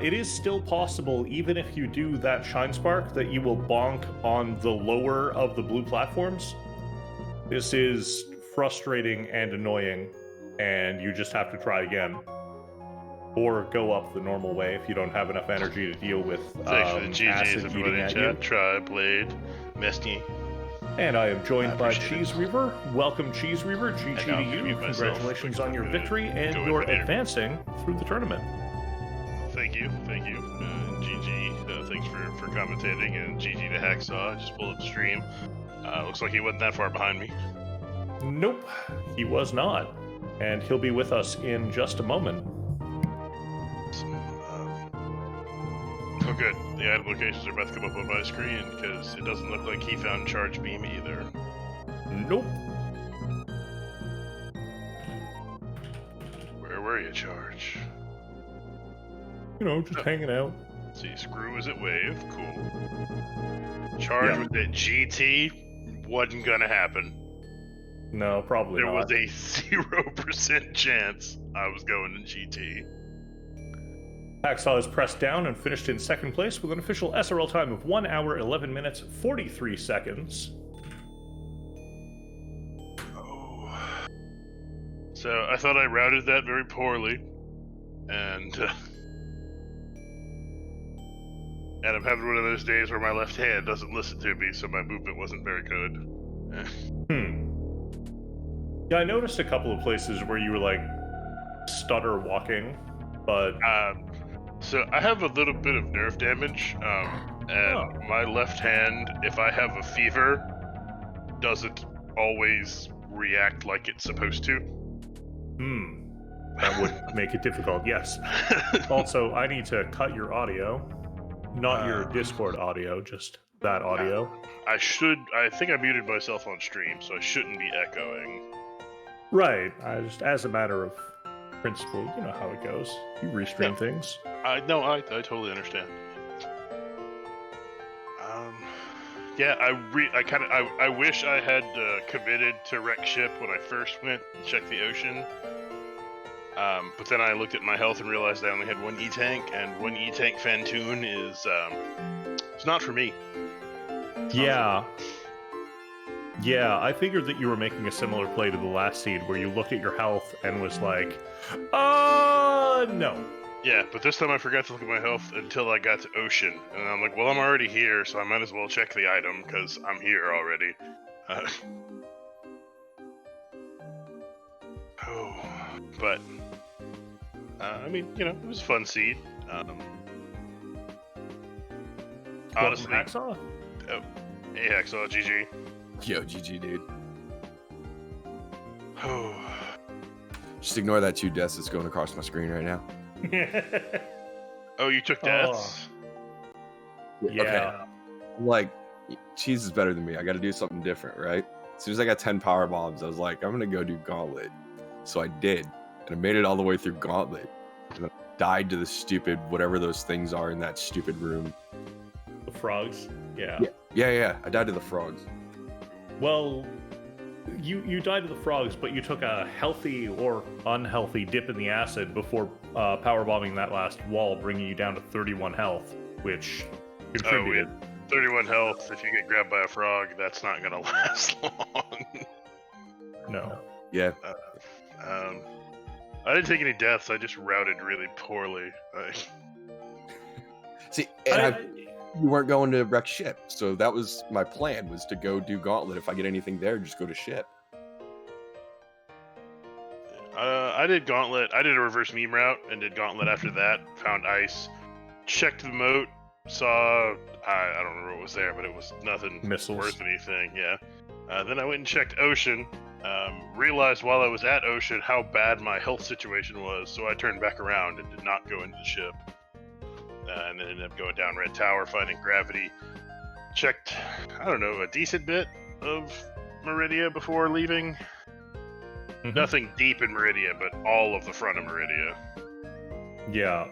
It is still possible, even if you do that Shine Spark, that you will bonk on the lower of the blue platforms. This is frustrating and annoying, and you just have to try again. Or go up the normal way if you don't have enough energy to deal with acid eating at you. Try, Blade, Mesny. And I am joined by CheeseReaver. Welcome, CheeseReaver. GG to you. Congratulations on your victory, and you're advancing through the tournament. Thank you. GG, thanks for commentating, and GG to Hacksaww. Just pulled up the stream. Looks like he wasn't that far behind me. Nope, he was not. And he'll be with us in just a moment. Oh good, the item locations are about to come up on my screen, because it doesn't look like he found Charge Beam either. Nope. Where were you, Charge? You know, just hanging out. Let's see, Screw was at Wave, cool. Charge was at GT, wasn't gonna happen. No, probably not. not. There was a 0% chance I was going to GT. Hacksaww is pressed down and finished in second place with an official SRL time of 1 hour, 11 minutes, 43 seconds. Oh. So I thought I routed that very poorly, and I'm having one of those days where my left hand doesn't listen to me, so my movement wasn't very good. Yeah, I noticed a couple of places where you were like stutter walking, but so I have a little bit of nerve damage, and my left hand, if I have a fever, doesn't always react like it's supposed to. That would make it difficult, yes. Also, I need to cut your audio. Not your Discord audio, just that audio. I think I muted myself on stream, so I shouldn't be echoing. Right, just as a matter of principle, you know how it goes. You restream things. I totally understand. I wish I had committed to wreck ship when I first went and checked the ocean. But then I looked at my health and realized I only had one E-Tank, and one E-Tank Fantoon is, it's not for me. Yeah, I figured that you were making a similar play to the last seed, where you looked at your health and was like, no. Yeah, but this time I forgot to look at my health until I got to ocean, and I'm like, well, I'm already here, so I might as well check the item, because I'm here already. But I mean, you know, it was a fun seed. Honestly, Hacksaww? Oh, hey Hacksaww, GG. Yo, GG, dude. Oh. Just ignore that 2 deaths that's going across my screen right now. Oh, you took deaths? Yeah. Okay. Like, Cheese is better than me. I got to do something different, right? As soon as I got 10 power bombs, I was like, I'm gonna go do Gauntlet. So I did, and I made it all the way through Gauntlet, and I died to the stupid whatever those things are in that stupid room. The frogs? Yeah. Yeah. I died to the frogs. Well, you died to the frogs, but you took a healthy or unhealthy dip in the acid before powerbombing that last wall, bringing you down to 31 health, which contributed. 31 health. If you get grabbed by a frog, that's not gonna last long. No. Yeah. I didn't take any deaths. I just routed really poorly. See, and you weren't going to wreck ship, so that was my plan, was to go do gauntlet. If I get anything there, just go to ship. I did gauntlet. I did a reverse meme route and did gauntlet after that. Found ice, checked the moat, saw I don't remember what was there, but it was nothing Missiles. worth anything. Yeah. Then I went and checked ocean. Realized while I was at ocean how bad my health situation was, so I turned back around and did not go into the ship. And then ended up going down Red Tower, finding gravity. Checked, I don't know, a decent bit of Meridia before leaving. Nothing deep in Meridia, but all of the front of Meridia. Yeah.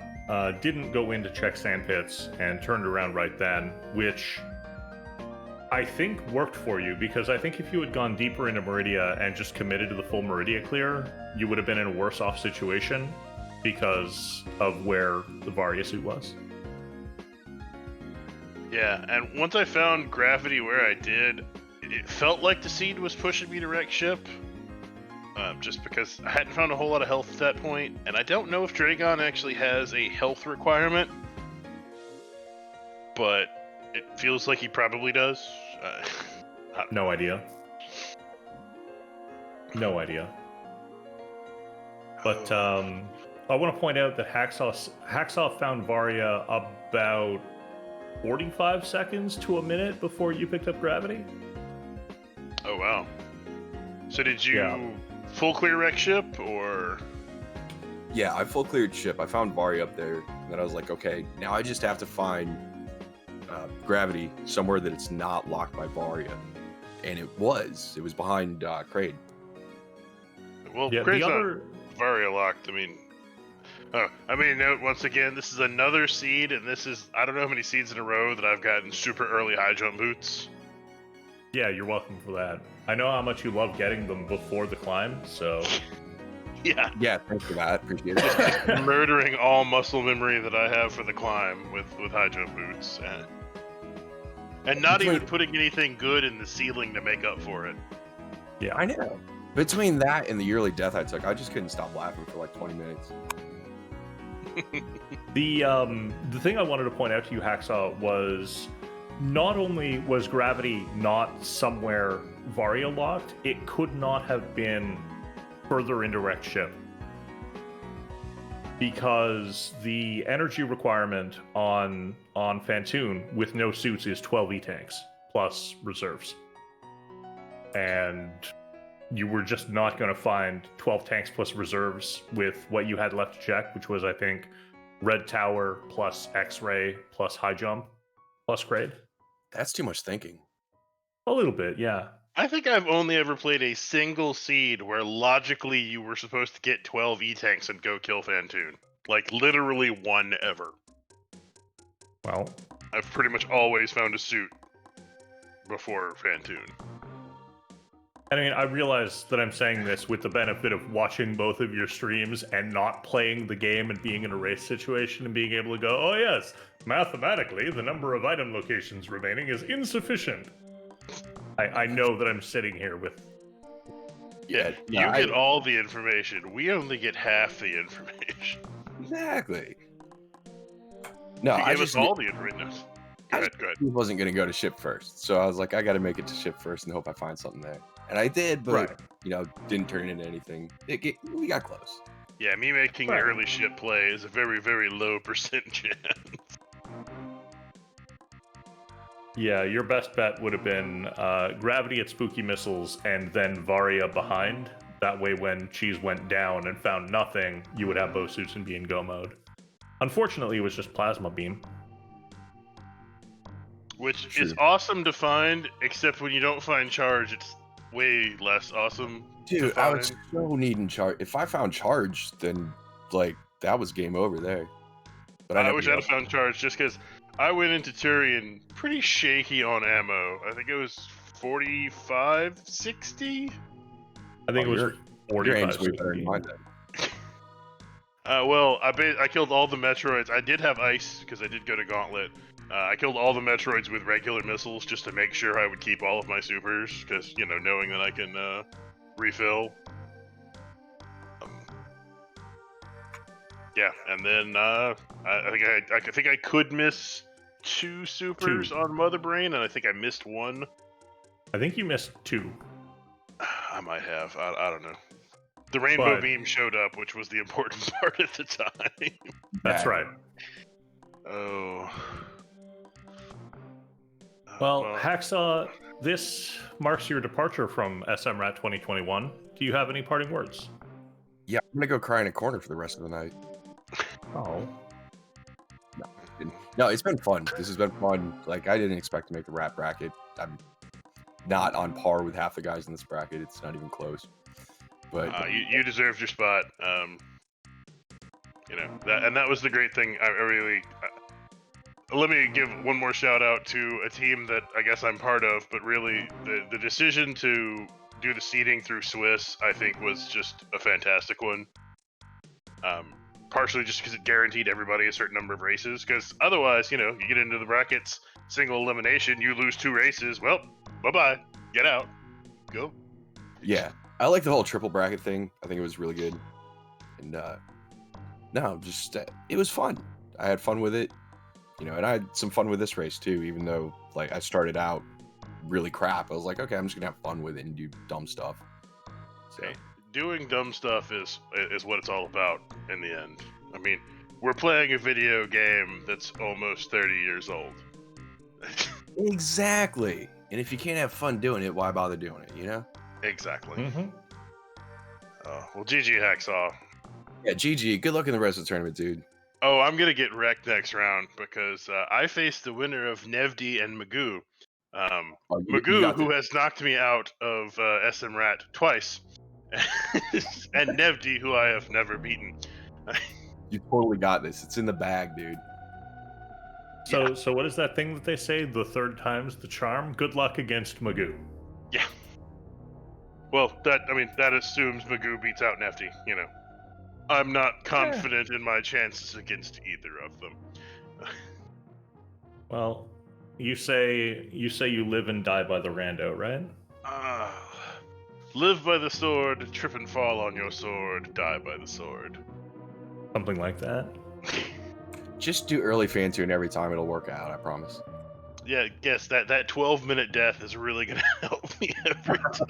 Didn't go in to check sand pits and turned around right then, which I think worked for you, because I think if you had gone deeper into Meridia and just committed to the full Meridia clear, you would have been in a worse off situation because of where the Varia suit was. Yeah, and once I found gravity where I did, it felt like the seed was pushing me to wreck ship. Just because I hadn't found a whole lot of health at that point, and I don't know if Dragon actually has a health requirement, but it feels like he probably does. No idea. No idea. But I want to point out that Hacksaww found Varia about 45 seconds to a minute before you picked up gravity. Oh wow! So did you full clear wreck ship, or? Yeah, I full cleared ship. I found Varia up there, and then I was like, okay, now I just have to find gravity somewhere that it's not locked by Varia, and it was behind Kraid. Well, Yeah, Kraid's the other not Varia locked. Note once again, this is another seed, and this is, I don't know how many seeds in a row that I've gotten super early high jump boots. Yeah, you're welcome for that. I know how much you love getting them before the climb, so Yeah. Yeah, thanks for that. Appreciate it. Murdering all muscle memory that I have for the climb with high jump boots. And not even putting anything good in the ceiling to make up for it. yeah. I know. Between that and the yearly death I took, I just couldn't stop laughing for like 20 minutes. The thing I wanted to point out to you, Hacksaww, was not only was gravity not somewhere Varia locked, it could not have been further into wrecked ship, because the energy requirement on Fantoon with no suits is 12 E-tanks plus reserves, and you were just not going to find 12 tanks plus reserves with what you had left to check, which was, I think, Red Tower plus X-ray plus high jump plus Kraid. That's too much thinking. A little bit, yeah. I think I've only ever played a single seed where logically you were supposed to get 12 E-tanks and go kill Fantoon. Like, literally one ever. Well, I've pretty much always found a suit before Fantoon. I mean, I realize that I'm saying this with the benefit of watching both of your streams and not playing the game and being in a race situation and being able to go, oh yes, mathematically, the number of item locations remaining is insufficient. I know that I'm sitting here with... Yeah, you get all the information. We only get half the information. Exactly. No, You I gave just us all the information. Go ahead. He wasn't going to go to ship first. So I was like, I got to make it to ship first and hope I find something there. And I did, but, didn't turn into anything. We got close. Yeah, me making the early ship play is a very, very low percent chance. Yeah, your best bet would have been gravity at Spooky Missiles and then Varia behind. That way when Cheese went down and found nothing, you would have both suits and be in go mode. Unfortunately, it was just Plasma Beam. Which is awesome to find, except when you don't find charge, it's way less awesome. Dude, I was so needing charge. If I found charge, then, that was game over there. But I wish I'd have found charge, just because I went into Turian pretty shaky on ammo. I think it was 45, 60. I think it was Your 45. aim's way better than mine then. Well, I killed all the Metroids. I did have ice because I did go to Gauntlet. I killed all the Metroids with regular missiles just to make sure I would keep all of my supers, because knowing that I can refill. Yeah, and then I think I could miss 2 supers on Mother Brain, and I think I missed 1. I think you missed 2. I might have. I don't know. The rainbow But- beam showed up, which was the important part at the time. That's Yeah. right. Oh. Well, Hacksaww, this marks your departure from SMRAT 2021. Do you have any parting words? Yeah, I'm gonna go cry in a corner for the rest of the night. Oh. No, it's been fun. This has been fun. Like, I didn't expect to make the rat bracket. I'm not on par with half the guys in this bracket. It's not even close. But you deserved your spot. That was the great thing. I really. Let me give one more shout out to a team that I guess I'm part of, but really the decision to do the seeding through Swiss, I think, was just a fantastic one. Partially just because it guaranteed everybody a certain number of races, because otherwise, you get into the brackets, single elimination, you lose 2 races, well, bye-bye, get out, go. yeah, I like the whole triple bracket thing. I think it was really good. And no, just it was fun. I had fun with it. And I had some fun with this race too, even though like I started out really crap. I was like, okay, I'm just gonna have fun with it and do dumb stuff. So Hey, doing dumb stuff is what it's all about in the end. I mean, we're playing a video game that's almost 30 years old. exactly. And if you can't have fun doing it, why bother doing it? Exactly. Mm-hmm. Well, GG Hacksaw. Yeah, GG. Good luck in the rest of the tournament, dude. Oh, I'm gonna get wrecked next round because I faced the winner of Nevdi and Magoo. You Magoo, got who this. has knocked me out of SMRAT twice, and Nevdi, who I have never beaten. You totally got this. It's in the bag, dude. So what is that thing that they say? The third time's the charm? Good luck against Magoo. Yeah. Well, that assumes Magoo beats out Nefty, I'm not confident in my chances against either of them. Well, you say you live and die by the rando, right? Live by the sword, trip and fall on your sword, die by the sword. Something like that. Just do early fan tune every time. It'll work out. I promise. Yeah, guess that 12-minute death is really gonna help me every time.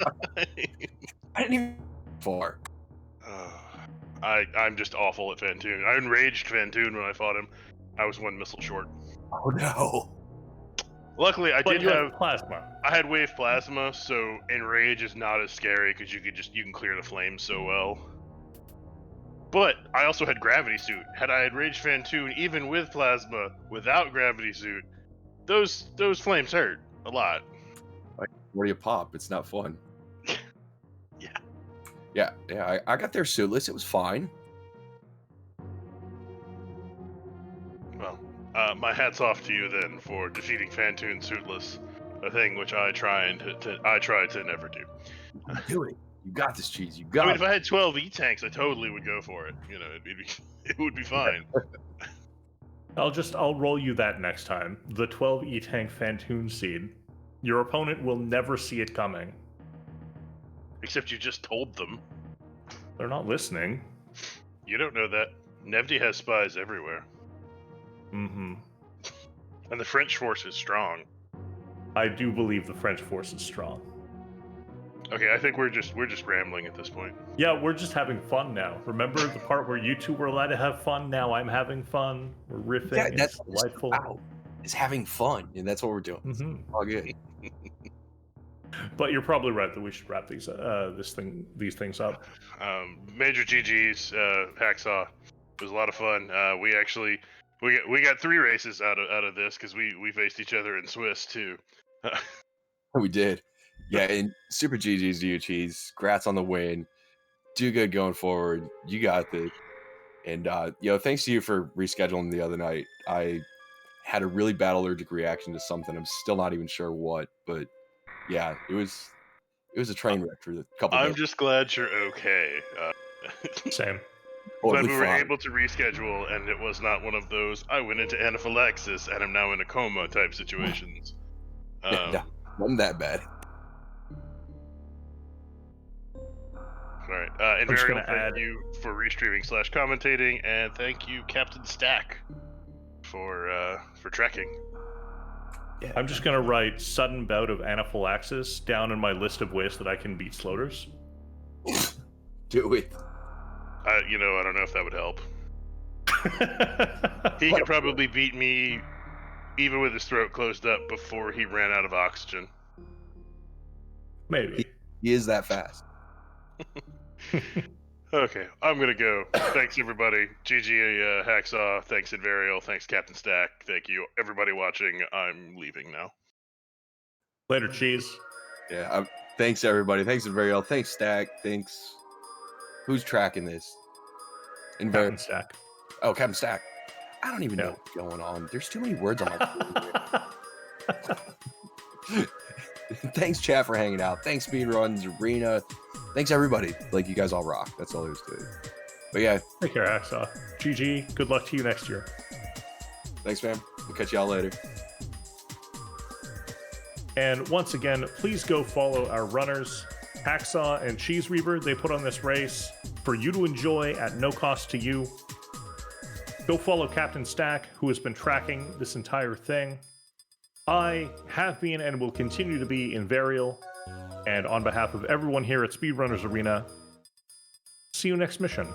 I didn't even for. I'm just awful at Fantoon. I enraged Fantoon when I fought him. I was 1 missile short. Oh no. Luckily, I But did you have plasma. I had wave plasma, so enrage is not as scary because you can clear the flames so well. But I also had gravity suit. Had I had rage Fantoon even with plasma, without gravity suit, those flames hurt a lot. Like, where do you pop? It's not fun. Yeah. Yeah. I got there suitless. It was fine. Well, my hat's off to you then for defeating Fantoon suitless, a thing which I try to never do. Do it. You got this, Cheese. You got I mean, it. if I had 12 E-tanks, I totally would go for it. It would be fine. I'll roll you that next time. The 12 E-Tank Fantoon seed. Your opponent will never see it coming. Except you just told them. They're not listening. You don't know that. Nevdi has spies everywhere. Mm-hmm. And the French force is strong. I do believe the French force is strong. Okay, I think we're just rambling at this point. Yeah, we're just having fun now. Remember the part where you two were allowed to have fun? Now I'm having fun. We're riffing. Yeah, it's that's what it's delightful. about. It's having fun, and that's what we're doing. Mm-hmm. All good. But you're probably right that we should wrap these things up. Major GG's, Hacksaw. It was a lot of fun. We got 3 races out of this because we faced each other in Swiss too. We did. Yeah, and super GG's to you, Cheese. Congrats on the win. Do good going forward. You got this. And thanks to you for rescheduling the other night. I had a really bad allergic reaction to something. I'm still not even sure what, but Yeah, it was a train wreck for a couple I'm days. just glad you're okay. Same. Glad Totally we were fine. able to reschedule, and it was not one of those "I went into anaphylaxis and am now in a coma" type situations. No, wasn't that bad. All right, I'm just Invariable, gonna thank add. you for restreaming / commentating, and thank you, Captain Stack, for tracking. Yeah, I'm just gonna write sudden bout of anaphylaxis down in my list of ways that I can beat Sloaters. do it. I don't know if that would help. He could probably beat me even with his throat closed up before he ran out of oxygen. Maybe. He is that fast. Okay, I'm gonna go. Thanks everybody. GG Hacksaww. Thanks Invarial. Thanks Captain Stack. Thank you everybody watching. I'm leaving now. Later, Cheese. Yeah. Thanks everybody. Thanks Variel. Thanks Stack. Thanks. Who's tracking this? Captain Stack. Oh, Captain Stack. I don't even Yeah. know what's going on. There's too many words on my phone. Thanks, chat, for hanging out. Thanks, Speedruns, Arena. Thanks, everybody. Like, you guys all rock. That's all there is to it. But yeah, Take care, Hacksaww. GG. Good luck to you next year. thanks, man. We'll catch y'all later. And once again, please go follow our runners, Hacksaww and CheeseReaver. They put on this race for you to enjoy at no cost to you. Go follow Captain Stack, who has been tracking this entire thing. I have been and will continue to be Invarial. And on behalf of everyone here at Speedrunners Arena, see you next mission.